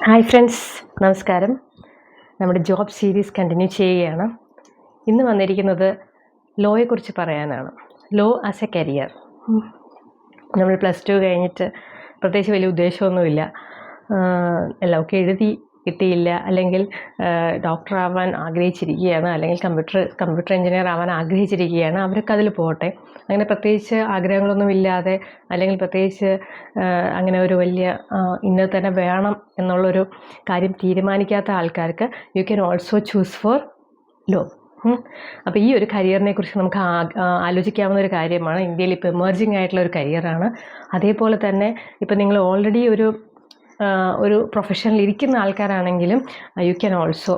Hi friends, നമസ്കാരം. നമ്മുടെ job series continue ചെയ്യുകയാണ്. ഇന്ന് വന്നിരിക്കുന്നത് ലോയെക്കുറിച്ച് പറയാനാണ്. Law as a career. നമ്മൾ +2 കഴിഞ്ഞിട്ട് പ്രത്യേകിച്ച് വലിയ ഉദ്ദേശമൊന്നുമില്ല, എല്ലാമൊക്കെ എഴുതി കിട്ടിയില്ല, അല്ലെങ്കിൽ ഡോക്ടർ ആവാൻ ആഗ്രഹിച്ചിരിക്കുകയാണ്, അല്ലെങ്കിൽ കമ്പ്യൂട്ടർ എഞ്ചിനീയർ ആവാൻ ആഗ്രഹിച്ചിരിക്കുകയാണ്. അവരൊക്കെ അതിൽ പോകട്ടെ. അങ്ങനെ പ്രത്യേകിച്ച് ആഗ്രഹങ്ങളൊന്നും ഇല്ലാതെ, അല്ലെങ്കിൽ പ്രത്യേകിച്ച് അങ്ങനെ ഒരു വലിയ ഇന്നത് തന്നെ വേണം എന്നുള്ളൊരു കാര്യം തീരുമാനിക്കാത്ത ആൾക്കാർക്ക് you can also choose for law. അപ്പോൾ ഈ ഒരു കരിയറിനെ കുറിച്ച് നമുക്ക് ആലോചിക്കാവുന്ന ഒരു കാര്യമാണ്. ഇന്ത്യയിൽ ഇപ്പോൾ എമേർജിങ് ആയിട്ടുള്ള ഒരു കരിയറാണ്. അതേപോലെ തന്നെ ഇപ്പം നിങ്ങൾ ഓൾറെഡി ഒരു പ്രൊഫഷനിൽ ഇരിക്കുന്ന ആൾക്കാരാണെങ്കിലും യു ക്യാൻ ഓൾസോ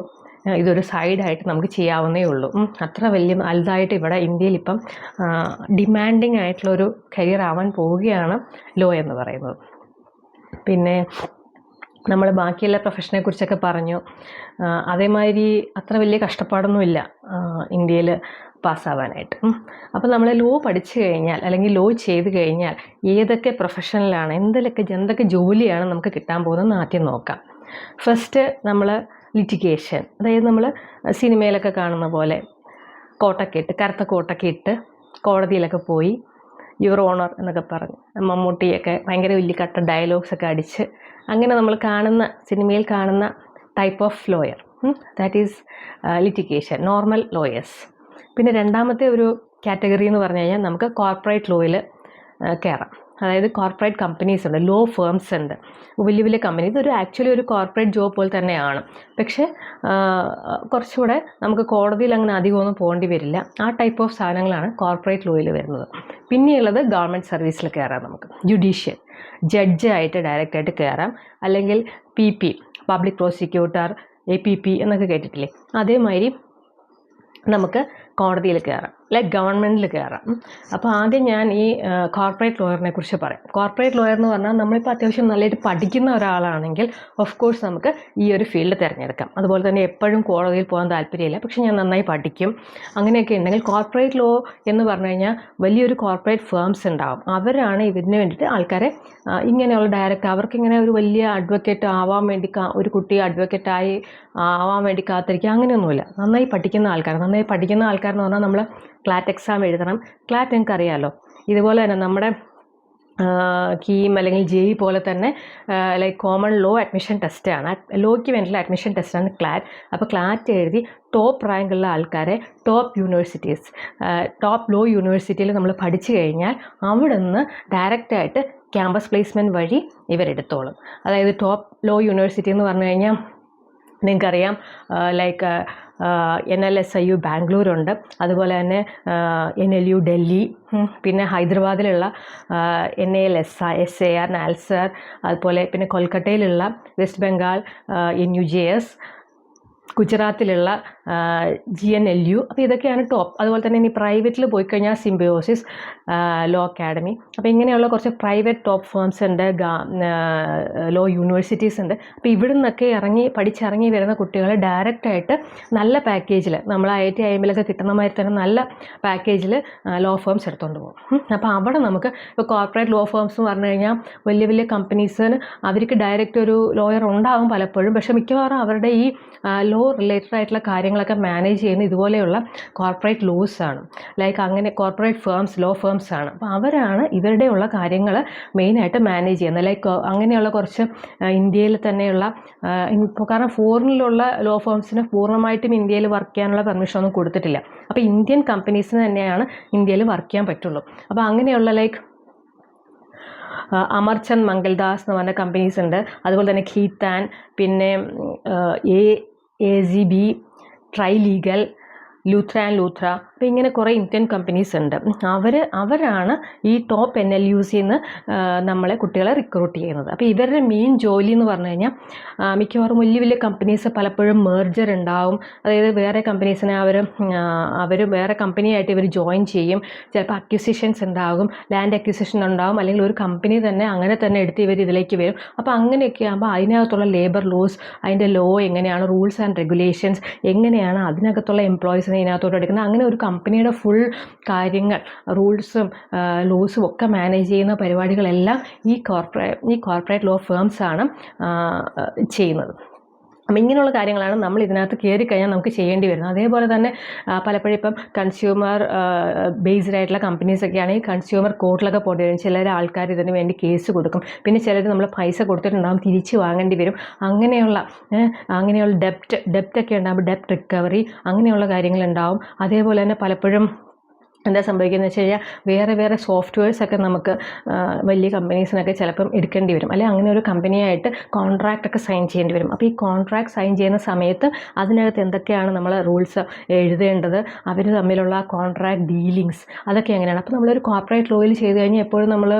ഇതൊരു സൈഡായിട്ട് നമുക്ക് ചെയ്യാവുന്നേ ഉള്ളൂ. അത്ര വലിയ വലുതായിട്ട് ഇവിടെ ഇന്ത്യയിൽ ഇപ്പം ഡിമാൻഡിങ് ആയിട്ടുള്ളൊരു കരിയർ ആവാൻ പോവുകയാണ് ലോ എന്ന് പറയുന്നത്. പിന്നെ നമ്മൾ ബാക്കിയുള്ള പ്രൊഫഷനെ കുറിച്ചൊക്കെ പറഞ്ഞു. അതേമാതിരി അത്ര വലിയ കഷ്ടപ്പാടൊന്നുമില്ല ഇന്ത്യയിൽ പാസ്സാവാനായിട്ട്. അപ്പോൾ നമ്മൾ ലോ പഠിച്ചു കഴിഞ്ഞാൽ, അല്ലെങ്കിൽ ലോ ചെയ്ത് കഴിഞ്ഞാൽ ഏതൊക്കെ പ്രൊഫഷനിലാണ്, എന്തൊക്കെ ജോലിയാണ് നമുക്ക് കിട്ടാൻ പോകുന്നതെന്ന് ആദ്യം നോക്കാം. ഫസ്റ്റ് നമ്മൾ ലിറ്റിഗേഷൻ, അതായത് നമ്മൾ സിനിമയിലൊക്കെ കാണുന്ന പോലെ കറുത്ത കോട്ടൊക്കെ ഇട്ട് കോടതിയിലൊക്കെ പോയി യുവർ ഓണർ എന്നൊക്കെ പറഞ്ഞ് മമ്മൂട്ടിയൊക്കെ ഭയങ്കര വലിയ കട്ട ഡയലോഗ്സൊക്കെ അടിച്ച് അങ്ങനെ നമ്മൾ സിനിമയിൽ കാണുന്ന type of lawyer, that is litigation, normal lawyers. പിന്നെ രണ്ടാമത്തെ ഒരു കാറ്റഗറി എന്ന് പറഞ്ഞു കഴിഞ്ഞാൽ നമുക്ക് കോർപ്പറേറ്റ് ലോയിൽ കയറാം. അതായത് കോർപ്പറേറ്റ് കമ്പനീസ് ഉണ്ട്, ലോ ഫേംസ് ഉണ്ട്, വലിയ വലിയ കമ്പനി. ഇതൊരു ആക്ച്വലി ഒരു കോർപ്പറേറ്റ് ജോബ് പോലെ തന്നെയാണ്, പക്ഷേ കുറച്ചുകൂടെ നമുക്ക് കോടതിയിൽ അങ്ങനെ അധികമൊന്നും പോകേണ്ടി വരില്ല. ആ ടൈപ്പ് ഓഫ് സാധനങ്ങളാണ് കോർപ്പറേറ്റ് ലോയിൽ വരുന്നത്. പിന്നെയുള്ളത് ഗവൺമെൻറ് സർവീസിൽ കയറാം. നമുക്ക് ജുഡീഷ്യൽ ജഡ്ജായിട്ട് ഡയറക്റ്റായിട്ട് കയറാം, അല്ലെങ്കിൽ പബ്ലിക് പ്രോസിക്യൂട്ടർ, APP എന്നൊക്കെ കേട്ടിട്ടില്ലേ, അതേമാതിരി നമുക്ക് കോടതിയിൽ കയറാം, ലൈക്ക് ഗവൺമെൻറ്റിൽ കയറാം. അപ്പോൾ ആദ്യം ഞാൻ ഈ കോർപ്പറേറ്റ് ലോയറിനെ കുറിച്ച് പറയാം. കോർപ്പറേറ്റ് ലോയർ എന്ന് പറഞ്ഞാൽ നമ്മളിപ്പോൾ അത്യാവശ്യം നല്ലതായിട്ട് പഠിക്കുന്ന ഒരാളാണെങ്കിൽ ഓഫ് കോഴ്സ് നമുക്ക് ഈ ഒരു ഫീൽഡ് തിരഞ്ഞെടുക്കാം. അതുപോലെ തന്നെ എപ്പോഴും കോടതിയിൽ പോകാൻ താല്പര്യമില്ല, പക്ഷേ ഞാൻ നന്നായി പഠിക്കും, അങ്ങനെയൊക്കെ ഉണ്ടെങ്കിൽ കോർപ്പറേറ്റ് ലോ എന്ന് പറഞ്ഞു കഴിഞ്ഞാൽ വലിയൊരു കോർപ്പറേറ്റ് ഫേംസ് ഉണ്ടാകും. അവരാണ് ഇതിന് വേണ്ടിയിട്ട് ആൾക്കാരെ ഇങ്ങനെയുള്ള ഡയറക്റ്റ്, അവർക്കിങ്ങനെ ഒരു വലിയ അഡ്വക്കേറ്റ് ആവാൻ വേണ്ടി ഒരു കുട്ടി അഡ്വക്കേറ്റായി ആവാൻ വേണ്ടി കാത്തിരിക്കുക, അങ്ങനെയൊന്നുമില്ല. നന്നായി പഠിക്കുന്ന ആൾക്കാർ എന്ന് പറഞ്ഞാൽ നമ്മൾ ക്ലാറ്റ് എക്സാം എഴുതണം. ക്ലാറ്റ് നിങ്ങൾക്ക് അറിയാമല്ലോ. ഇതുപോലെ തന്നെ നമ്മുടെ കീം അല്ലെങ്കിൽ JEE പോലെ തന്നെ ലൈക്ക് കോമൺ ലോ അഡ്മിഷൻ ടെസ്റ്റാണ്, ലോയ്ക്ക് വേണ്ടിയുള്ള അഡ്മിഷൻ ടെസ്റ്റാണ് ക്ലാറ്റ്. അപ്പോൾ ക്ലാറ്റ് എഴുതി ടോപ്പ് റാങ്കുള്ള ആൾക്കാരെ ടോപ്പ് ലോ യൂണിവേഴ്സിറ്റിയിൽ നമ്മൾ പഠിച്ചു കഴിഞ്ഞാൽ അവിടെ നിന്ന് ഡയറക്റ്റായിട്ട് ക്യാമ്പസ് പ്ലേസ്മെൻറ്റ് വഴി ഇവരെടുത്തോളും. അതായത് ടോപ്പ് ലോ യൂണിവേഴ്സിറ്റി എന്ന് പറഞ്ഞു കഴിഞ്ഞാൽ നിങ്ങൾക്കറിയാം, ലൈക്ക് NLSIU ബാംഗ്ലൂരുണ്ട്, അതുപോലെ തന്നെ NLU ഡൽഹി, പിന്നെ ഹൈദരാബാദിലുള്ള NALSAR നാൽസാർ, അതുപോലെ പിന്നെ കൊൽക്കട്ടയിലുള്ള വെസ്റ്റ് ബംഗാൾ NUJS, ഗുജറാത്തിലുള്ള GNLU. അപ്പോൾ ഇതൊക്കെയാണ് ടോപ്പ്. അതുപോലെ തന്നെ ഇനി പ്രൈവറ്റിൽ പോയി കഴിഞ്ഞാൽ സിംബയോസിസ് ലോ അക്കാഡമി. അപ്പോൾ ഇങ്ങനെയുള്ള കുറച്ച് പ്രൈവറ്റ് ടോപ്പ് ഫേംസ് ഉണ്ട്, ലോ യൂണിവേഴ്സിറ്റീസ് ഉണ്ട്. അപ്പോൾ ഇവിടെ നിന്നൊക്കെ പഠിച്ചിറങ്ങി വരുന്ന കുട്ടികൾ ഡയറക്റ്റായിട്ട് നല്ല പാക്കേജിൽ, നമ്മൾ IIT-IIM കിട്ടുന്ന മാതിരി തന്നെ നല്ല പാക്കേജിൽ ലോ ഫേംസ് എടുത്തുകൊണ്ട് പോകും. അപ്പോൾ അവിടെ നമുക്ക് ഇപ്പോൾ കോർപ്പറേറ്റ് ലോ ഫേംസ് എന്ന് പറഞ്ഞു കഴിഞ്ഞാൽ വലിയ വലിയ കമ്പനീസിന് അവർക്ക് ഡയറക്റ്റ് ഒരു ലോയർ ഉണ്ടാകും പലപ്പോഴും, പക്ഷേ മിക്കവാറും അവരുടെ ഈ ലോ റിലേറ്റഡ് ആയിട്ടുള്ള കാര്യങ്ങളൊക്കെ മാനേജ് ചെയ്യുന്ന ഇതുപോലെയുള്ള കോർപ്പറേറ്റ് ലോസാണ്, ലൈക്ക് അങ്ങനെ കോർപ്പറേറ്റ് ഫേംസ്, ലോ ഫേംസ് ആണ്. അപ്പോൾ അവരാണ് ഇവരുടെയുള്ള കാര്യങ്ങൾ മെയിനായിട്ട് മാനേജ് ചെയ്യുന്നത്. ലൈക്ക് അങ്ങനെയുള്ള കുറച്ച് ഇന്ത്യയിൽ തന്നെയുള്ള, കാരണം ഫോറിനിലുള്ള ലോ ഫേംസിന് പൂർണ്ണമായിട്ടും ഇന്ത്യയിൽ വർക്ക് ചെയ്യാനുള്ള പെർമിഷൻ ഒന്നും കൊടുത്തിട്ടില്ല. അപ്പോൾ ഇന്ത്യൻ കമ്പനീസിന് തന്നെയാണ് ഇന്ത്യയിൽ വർക്ക് ചെയ്യാൻ പറ്റുള്ളൂ. അപ്പോൾ അങ്ങനെയുള്ള ലൈക്ക് അമർചന്ദ് മംഗൽദാസ് എന്ന് പറഞ്ഞ കമ്പനീസ് ഉണ്ട്, അതുപോലെ തന്നെ ഖീത്താൻ, പിന്നെ AZB, ട്രൈലീഗൽ, ലൂത്ര. അപ്പോൾ ഇങ്ങനെ കുറേ ഇന്ത്യൻ കമ്പനീസ് ഉണ്ട്. അവരാണ് ഈ ടോപ്പ് NLUSന്ന് നമ്മളെ കുട്ടികളെ റിക്രൂട്ട് ചെയ്യുന്നത്. അപ്പോൾ ഇവരുടെ മെയിൻ ജോലി എന്ന് പറഞ്ഞു കഴിഞ്ഞാൽ മിക്കവാറും വലിയ വലിയ കമ്പനീസ് പലപ്പോഴും മേർജർ ഉണ്ടാവും. അതായത് വേറെ കമ്പനീസിനെ അവർ വേറെ കമ്പനിയായിട്ട് ഇവർ ജോയിൻ ചെയ്യും. ചിലപ്പോൾ അക്വിസിഷൻസ് ഉണ്ടാകും, ലാൻഡ് അക്വിസിഷൻ ഉണ്ടാകും, അല്ലെങ്കിൽ ഒരു കമ്പനി തന്നെ അങ്ങനെ തന്നെ എടുത്ത് ഇവർ ഇതിലേക്ക് വരും. അപ്പോൾ അങ്ങനെയൊക്കെ ആകുമ്പോൾ അതിനകത്തുള്ള ലേബർ ലോസ്, അതിൻ്റെ ലോ എങ്ങനെയാണ്, റൂൾസ് ആൻഡ് റെഗുലേഷൻസ് എങ്ങനെയാണ്, അതിനകത്തുള്ള എംപ്ലോയീസിനെ ഇതിനകത്തോട്ട് എടുക്കുന്നത്, അങ്ങനെ ഒരു കമ്പനിയുടെ ഫുൾ കാര്യങ്ങൾ, റൂൾസും ലോസും ഒക്കെ മാനേജ് ചെയ്യുന്ന പരിപാടികളെല്ലാം ഈ കോർപ്പറേറ്റ് ലോ ഫേംസാണ് ചെയ്യുന്നത്. അപ്പം ഇങ്ങനെയുള്ള കാര്യങ്ങളാണ് നമ്മൾ ഇതിനകത്ത് കയറിക്കഴിഞ്ഞാൽ നമുക്ക് ചെയ്യേണ്ടി വരുന്നത്. അതേപോലെ തന്നെ പലപ്പോഴും ഇപ്പം കൺസ്യൂമർ ബേസ്ഡ് ആയിട്ടുള്ള കമ്പനീസൊക്കെ ആണെങ്കിൽ കൺസ്യൂമർ കോർട്ടിലൊക്കെ പോകേണ്ടി വരും. ചിലർ ആൾക്കാർ ഇതിന് വേണ്ടി കേസ് കൊടുക്കും. പിന്നെ ചിലർ നമ്മൾ പൈസ കൊടുത്തിട്ടുണ്ടാകും, തിരിച്ച് വാങ്ങേണ്ടി വരും. അങ്ങനെയുള്ള ഡെപ്റ്റൊക്കെ ഉണ്ടാകുമ്പോൾ ഡെപ്റ്റ് റിക്കവറി അങ്ങനെയുള്ള കാര്യങ്ങളുണ്ടാവും. അതേപോലെ തന്നെ പലപ്പോഴും എന്താ സംഭവിക്കുന്നത് വെച്ച് കഴിഞ്ഞാൽ വേറെ സോഫ്റ്റ്വെയർസൊക്കെ നമുക്ക് വലിയ കമ്പനീസിനൊക്കെ ചിലപ്പം എടുക്കേണ്ടി വരും. അല്ലെങ്കിൽ അങ്ങനെ ഒരു കമ്പനിയായിട്ട് കോൺട്രാക്റ്റൊക്കെ സൈൻ ചെയ്യേണ്ടി വരും. അപ്പോൾ ഈ കോൺട്രാക്ട് സൈൻ ചെയ്യുന്ന സമയത്ത് അതിനകത്ത് എന്തൊക്കെയാണ് നമ്മൾ റൂൾസ് എഴുതേണ്ടത്, അവർ തമ്മിലുള്ള കോൺട്രാക്ട് ഡീലിങ്സ് അതൊക്കെ എങ്ങനെയാണ്. അപ്പോൾ നമ്മളൊരു കോർപ്പറേറ്റ് ലോയിൽ ചെയ്ത് കഴിഞ്ഞാൽ എപ്പോഴും നമ്മൾ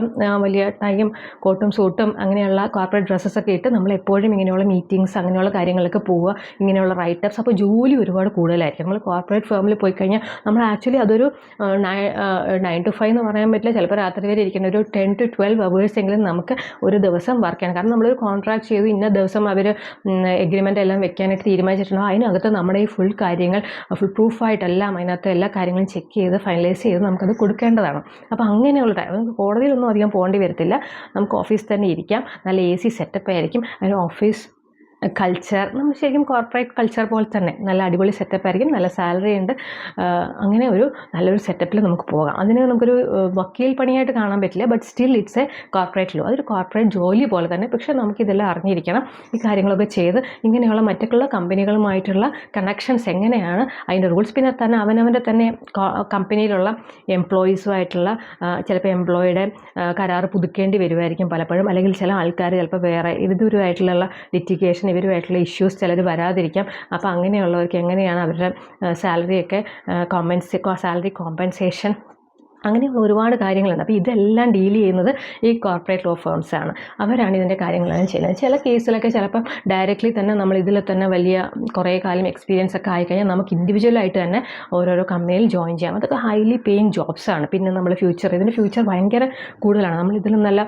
വലിയ ടൈയും കോട്ടും സൂട്ടും അങ്ങനെയുള്ള കോർപ്പറേറ്റ് ഡ്രസ്സസൊക്കെ ഇട്ട് നമ്മൾ എപ്പോഴും ഇങ്ങനെയുള്ള മീറ്റിങ്സ് അങ്ങനെയുള്ള കാര്യങ്ങളൊക്കെ പോവുക, ഇങ്ങനെയുള്ള റൈറ്റപ്സ്. അപ്പോൾ ജോലി ഒരുപാട് കൂടുതലായിരിക്കും. നമ്മൾ കോർപ്പറേറ്റ് ഫേമിൽ പോയി കഴിഞ്ഞാൽ നമ്മൾ ആക്ച്വലി അതൊരു 9 to 5 എന്ന് പറയാൻ പറ്റില്ല, ചിലപ്പോൾ രാത്രി വരെ ഇരിക്കുന്ന ഒരു 10 to 12 hours എങ്കിലും നമുക്ക് ഒരു ദിവസം വർക്ക് ചെയ്യണം. കാരണം നമ്മളൊരു കോൺട്രാക്ട് ചെയ്തു, ഇന്ന ദിവസം അവർ എഗ്രിമെൻ്റ് എല്ലാം വെക്കാനായിട്ട് തീരുമാനിച്ചിട്ടുണ്ടോ, അതിനകത്ത് നമ്മുടെ ഈ ഫുൾ കാര്യങ്ങൾ ഫുൾ പ്രൂഫായിട്ടെല്ലാം അതിനകത്ത് എല്ലാ കാര്യങ്ങളും ചെക്ക് ചെയ്ത് ഫൈനലൈസ് ചെയ്ത് നമുക്കത് കൊടുക്കേണ്ടതാണ്. അപ്പോൾ അങ്ങനെയുള്ള ടൈം കോടതിയിലൊന്നും അധികം പോകേണ്ടി വരത്തില്ല. നമുക്ക് ഓഫീസിൽ തന്നെ ഇരിക്കാം, നല്ല AC സെറ്റപ്പ് ആയിരിക്കും. അതിന് ഓഫീസ് കൾച്ചർ നമ്മൾ ശരിക്കും കോർപ്പറേറ്റ് കൾച്ചർ പോലെ തന്നെ നല്ല അടിപൊളി സെറ്റപ്പ് ആയിരിക്കും, നല്ല സാലറി ഉണ്ട്. അങ്ങനെ ഒരു നല്ലൊരു സെറ്റപ്പിൽ നമുക്ക് പോകാം. അതിന് നമുക്കൊരു വക്കീൽ പണിയായിട്ട് കാണാൻ പറ്റില്ല, but still it's a corporate law. അതൊരു കോർപ്പറേറ്റ് ജോലി പോലെ തന്നെ. പക്ഷേ നമുക്കിതെല്ലാം അറിഞ്ഞിരിക്കണം, ഈ കാര്യങ്ങളൊക്കെ ചെയ്ത് ഇങ്ങനെയുള്ള മറ്റുള്ള കമ്പനികളുമായിട്ടുള്ള കണക്ഷൻസ് എങ്ങനെയാണ്, അതിൻ്റെ റൂൾസ്. പിന്നെ തന്നെ അവനവൻ്റെ തന്നെ കമ്പനിയിലുള്ള എംപ്ലോയീസുമായിട്ടുള്ള ചിലപ്പോൾ എംപ്ലോയിയുടെ കരാറ് പുതുക്കേണ്ടി വരുമായിരിക്കും പലപ്പോഴും. അല്ലെങ്കിൽ ചില ആൾക്കാർ ചിലപ്പോൾ വേറെ ഇതുവരുമായിട്ടുള്ള ലിറ്റിഗേഷൻ ഇവരുമായിട്ടുള്ള ഇഷ്യൂസ് ചിലർ വരാതിരിക്കാം. അപ്പോൾ അങ്ങനെയുള്ളവർക്ക് എങ്ങനെയാണ് അവരുടെ സാലറി കോമ്പൻസേഷൻ അങ്ങനെയുള്ള ഒരുപാട് കാര്യങ്ങളുണ്ട്. അപ്പോൾ ഇതെല്ലാം ഡീൽ ചെയ്യുന്നത് ഈ കോർപ്പറേറ്റ് ലോ ഫേംസാണ്. അവരാണ് ഇതിൻ്റെ കാര്യങ്ങളെല്ലാം ചെയ്യുന്നത്. ചില കേസിലൊക്കെ ചിലപ്പം ഡയറക്റ്റ്ലി തന്നെ നമ്മൾ ഇതിൽ തന്നെ വലിയ കുറേ കാലം എക്സ്പീരിയൻസ് ഒക്കെ ആയിക്കഴിഞ്ഞാൽ നമുക്ക് ഇൻഡിവിജ്വലായിട്ട് തന്നെ ഓരോരോ കമ്പനിയിൽ ജോയിൻ ചെയ്യാം. അതൊക്കെ ഹൈലി പേയിങ് ജോബ്സാണ്. പിന്നെ നമ്മൾ ഇതിൻ്റെ ഫ്യൂച്ചർ ഭയങ്കര കൂടുതലാണ്. നമ്മൾ ഇതിൽ നല്ല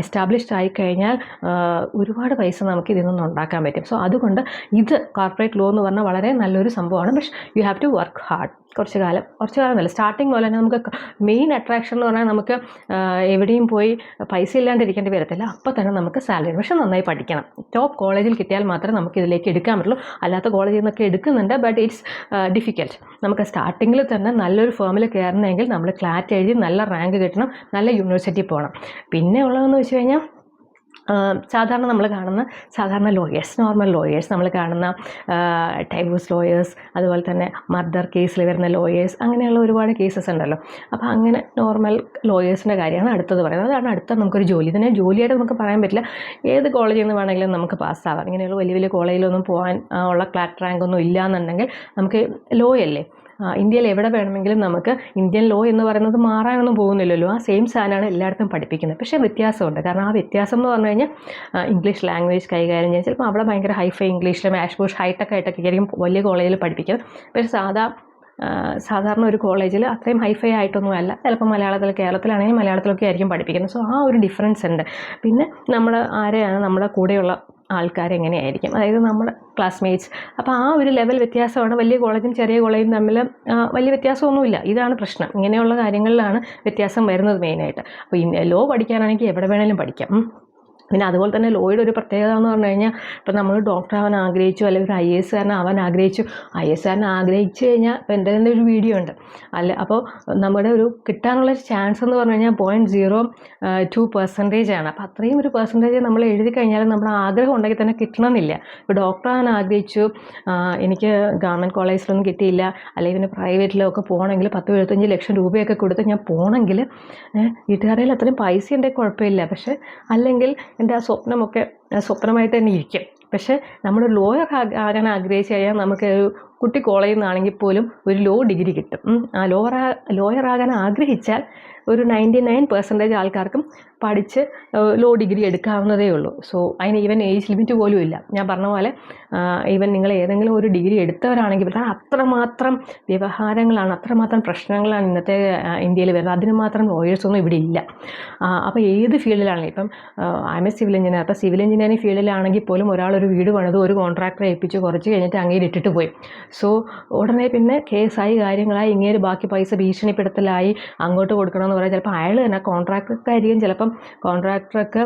എസ്റ്റാബ്ലിഷ്ഡ് ആയിക്കഴിഞ്ഞാൽ ഒരുപാട് പൈസ നമുക്ക് ഇതിൽ നിന്ന് ഉണ്ടാക്കാൻ പറ്റും. സോ അതുകൊണ്ട് ഇത് കോർപ്പറേറ്റ് ലോ എന്ന് പറഞ്ഞാൽ വളരെ നല്ലൊരു സംഭവമാണ്. പക്ഷേ you have to work hard. കുറച്ച് കാലം നല്ല സ്റ്റാർട്ടിങ് പോലെ തന്നെ നമുക്ക് മെയിൻ അട്രാക്ഷൻ എന്ന് പറഞ്ഞാൽ നമുക്ക് എവിടെയും പോയി പൈസ ഇല്ലാണ്ടിരിക്കേണ്ടി വരത്തില്ല. അപ്പോൾ തന്നെ നമുക്ക് സാലറി. പക്ഷെ നന്നായി പഠിക്കണം. ടോപ്പ് കോളേജിൽ കിട്ടിയാൽ മാത്രമേ നമുക്ക് ഇതിലേക്ക് എടുക്കാൻ പറ്റുള്ളൂ. അല്ലാത്ത കോളേജിൽ നിന്നൊക്കെ എടുക്കുന്നുണ്ട്, ബട്ട് ഇറ്റ്സ് ഡിഫിക്കൽട്ട്. നമുക്ക് സ്റ്റാർട്ടിങ്ങിൽ തന്നെ നല്ലൊരു ഫേമിൽ കയറണമെങ്കിൽ നമ്മൾ ക്ലാറ്റ് എഴുതി നല്ല റാങ്ക് കിട്ടണം, നല്ല യൂണിവേഴ്സിറ്റി പോകണം. പിന്നെ ഉള്ളതെന്ന് വെച്ച് കഴിഞ്ഞാൽ സാധാരണ നമ്മൾ കാണുന്ന നോർമൽ ലോയേഴ്സ് നമ്മൾ കാണുന്ന ഡൈവോഴ്സ് ലോയേഴ്സ്, അതുപോലെ തന്നെ മർഡർ കേസിൽ വരുന്ന ലോയേഴ്സ്, അങ്ങനെയുള്ള ഒരുപാട് കേസസ് ഉണ്ടല്ലോ. അപ്പോൾ അങ്ങനെ നോർമൽ ലോയേഴ്സിൻ്റെ കാര്യമാണ് അടുത്തത് പറയുന്നത്. അതാണ് അടുത്ത നമുക്കൊരു ജോലി. ഇതിനെ ജോലിയായിട്ട് നമുക്ക് പറയാൻ പറ്റില്ല. ഏത് കോളേജിൽ നിന്ന് വേണമെങ്കിലും നമുക്ക് പാസ്സാവാം. ഇങ്ങനെയുള്ള വലിയ കോളേജിലൊന്നും പോകാൻ ഉള്ള ക്ലാറ്റ് റാങ്ക് ഒന്നും ഇല്ല എന്നുണ്ടെങ്കിൽ നമുക്ക് ലോ അല്ലേ, ഇന്ത്യയിൽ എവിടെ വേണമെങ്കിലും നമുക്ക് ഇന്ത്യൻ ലോ എന്ന് പറയുന്നത് മാറാനൊന്നും പോകുന്നില്ലല്ലോ. ആ സെയിം സാധനമാണ് എല്ലായിടത്തും പഠിപ്പിക്കുന്നത്. പക്ഷേ വ്യത്യാസമുണ്ട്. കാരണം ആ വ്യത്യാസം എന്ന് പറഞ്ഞു കഴിഞ്ഞാൽ ഇംഗ്ലീഷ് ലാംഗ്വേജ് കൈകാര്യം ചെയ്യാൻ ചിലപ്പോൾ അവിടെ ഭയങ്കര ഹൈഫൈ ഇംഗ്ലീഷിലും ആഷ്ബോഷ് ഹൈടെക് ആയിട്ടൊക്കെ ആയിരിക്കും വലിയ കോളേജിൽ പഠിപ്പിക്കുന്നത്. പക്ഷേ സാധാരണ ഒരു കോളേജിൽ അത്രയും ഹൈഫൈ ആയിട്ടൊന്നും അല്ല. ചിലപ്പോൾ കേരളത്തിലാണെങ്കിൽ മലയാളത്തിലൊക്കെ ആയിരിക്കും പഠിപ്പിക്കുന്നത്. സോ ആ ഒരു ഡിഫറൻസ് ഉണ്ട്. പിന്നെ നമ്മൾ ആരെയാണ് നമ്മുടെ കൂടെയുള്ള ആൾക്കാരെങ്ങനെയായിരിക്കും, അതായത് നമ്മുടെ ക്ലാസ്മേറ്റ്സ്. അപ്പോൾ ആ ഒരു ലെവൽ വ്യത്യാസമാണ്. വലിയ കോളേജും ചെറിയ കോളേജും തമ്മിൽ വലിയ വ്യത്യാസമൊന്നുമില്ല. ഇതാണ് പ്രശ്നം. ഇങ്ങനെയുള്ള കാര്യങ്ങളിലാണ് വ്യത്യാസം വരുന്നത് മെയിനായിട്ട്. അപ്പോൾ ലോ പഠിക്കാനാണെങ്കിൽ എവിടെ വേണേലും പഠിക്കാം. പിന്നെ അതുപോലെ തന്നെ ലോയുടെ ഒരു പ്രത്യേകത എന്ന് പറഞ്ഞു കഴിഞ്ഞാൽ, ഇപ്പോൾ നമ്മൾ ഡോക്ടർ ആവാൻ ആഗ്രഹിച്ചു, അല്ലെങ്കിൽ ഒരു IAS ആവാൻ ആഗ്രഹിച്ചു. IAS ആഗ്രഹിച്ചു കഴിഞ്ഞാൽ ഇപ്പോൾ എൻ്റെ തന്നെ ഒരു വീഡിയോ ഉണ്ട് അപ്പോൾ നമ്മുടെ ഒരു കിട്ടാനുള്ള ചാൻസ് എന്ന് പറഞ്ഞു കഴിഞ്ഞാൽ 0.02% ആണ്. അപ്പോൾ അത്രയും ഒരു പെർസെൻറ്റേജ് നമ്മൾ എഴുതി കഴിഞ്ഞാൽ നമ്മുടെ ആഗ്രഹം ഉണ്ടെങ്കിൽ തന്നെ കിട്ടണമെന്നില്ല. ഇപ്പോൾ ഡോക്ടർ ആവാൻ ആഗ്രഹിച്ചു, എനിക്ക് ഗവൺമെൻറ് കോളേജിലൊന്നും കിട്ടിയില്ല, അല്ലെങ്കിൽ പിന്നെ പ്രൈവറ്റിലൊക്കെ പോകണമെങ്കിൽ 10-75 ലക്ഷം രൂപയൊക്കെ കൊടുത്ത് ഞാൻ പോകണമെങ്കിൽ വീട്ടുകാരിൽ അത്രയും പൈസ ഉണ്ടെങ്കിൽ കുഴപ്പമില്ല. പക്ഷേ അല്ലെങ്കിൽ എൻ്റെ ആ സ്വപ്നമായിട്ട് തന്നെ ഇരിക്കും. പക്ഷേ നമ്മൾ ലോയർ ആകാൻ ആഗ്രഹിച്ചു കഴിഞ്ഞാൽ നമുക്ക് ഒരു കുട്ടി കോളേജിൽ നിന്നാണെങ്കിൽ പോലും ഒരു ലോ ഡിഗ്രി കിട്ടും. ആ ലോയർ ആകാൻ ആഗ്രഹിച്ചാൽ ഒരു 99% ആൾക്കാർക്കും പഠിച്ച് ലോ ഡിഗ്രി എടുക്കാവുന്നതേ ഉള്ളൂ. സോ അതിന് ഈവൻ ഏജ് ലിമിറ്റ് പോലും ഇല്ല. ഞാൻ പറഞ്ഞ പോലെ ഈവൻ നിങ്ങൾ ഏതെങ്കിലും ഒരു ഡിഗ്രി എടുത്തവരാണെങ്കിൽ അത്രമാത്രം വ്യവഹാരങ്ങളാണ്, അത്രമാത്രം പ്രശ്നങ്ങളാണ് ഇന്നത്തെ ഇന്ത്യയിൽ വരുന്നത്. അതിന് മാത്രം ലോയേഴ്സൊന്നും ഇവിടെ ഇല്ല. അപ്പോൾ ഏത് ഫീൽഡിലാണെങ്കിലും ഇപ്പം I M A civil engineer, അപ്പോൾ സിവിൽ എഞ്ചിനീയറിംഗ് ഫീൽഡിലാണെങ്കിൽ പോലും ഒരാളൊരു വീട് പണിത് ഒരു കോൺട്രാക്ടറെ ഏൽപ്പിച്ച് കുറച്ച് കഴിഞ്ഞിട്ട് അങ്ങേര് ഇട്ടിട്ട് പോയി. സോ ഉടനെ പിന്നെ കേസായി കാര്യങ്ങളായി ഇങ്ങേര് ബാക്കി പൈസ ഭീഷണിപ്പെടുത്തലായി അങ്ങോട്ട് കൊടുക്കണമെന്ന് പറയാം. ചിലപ്പോൾ അയാൾ തന്നെ കോൺട്രാക്ടർക്കായിരിക്കും, ചിലപ്പം കോൺട്രാക്ടർക്ക്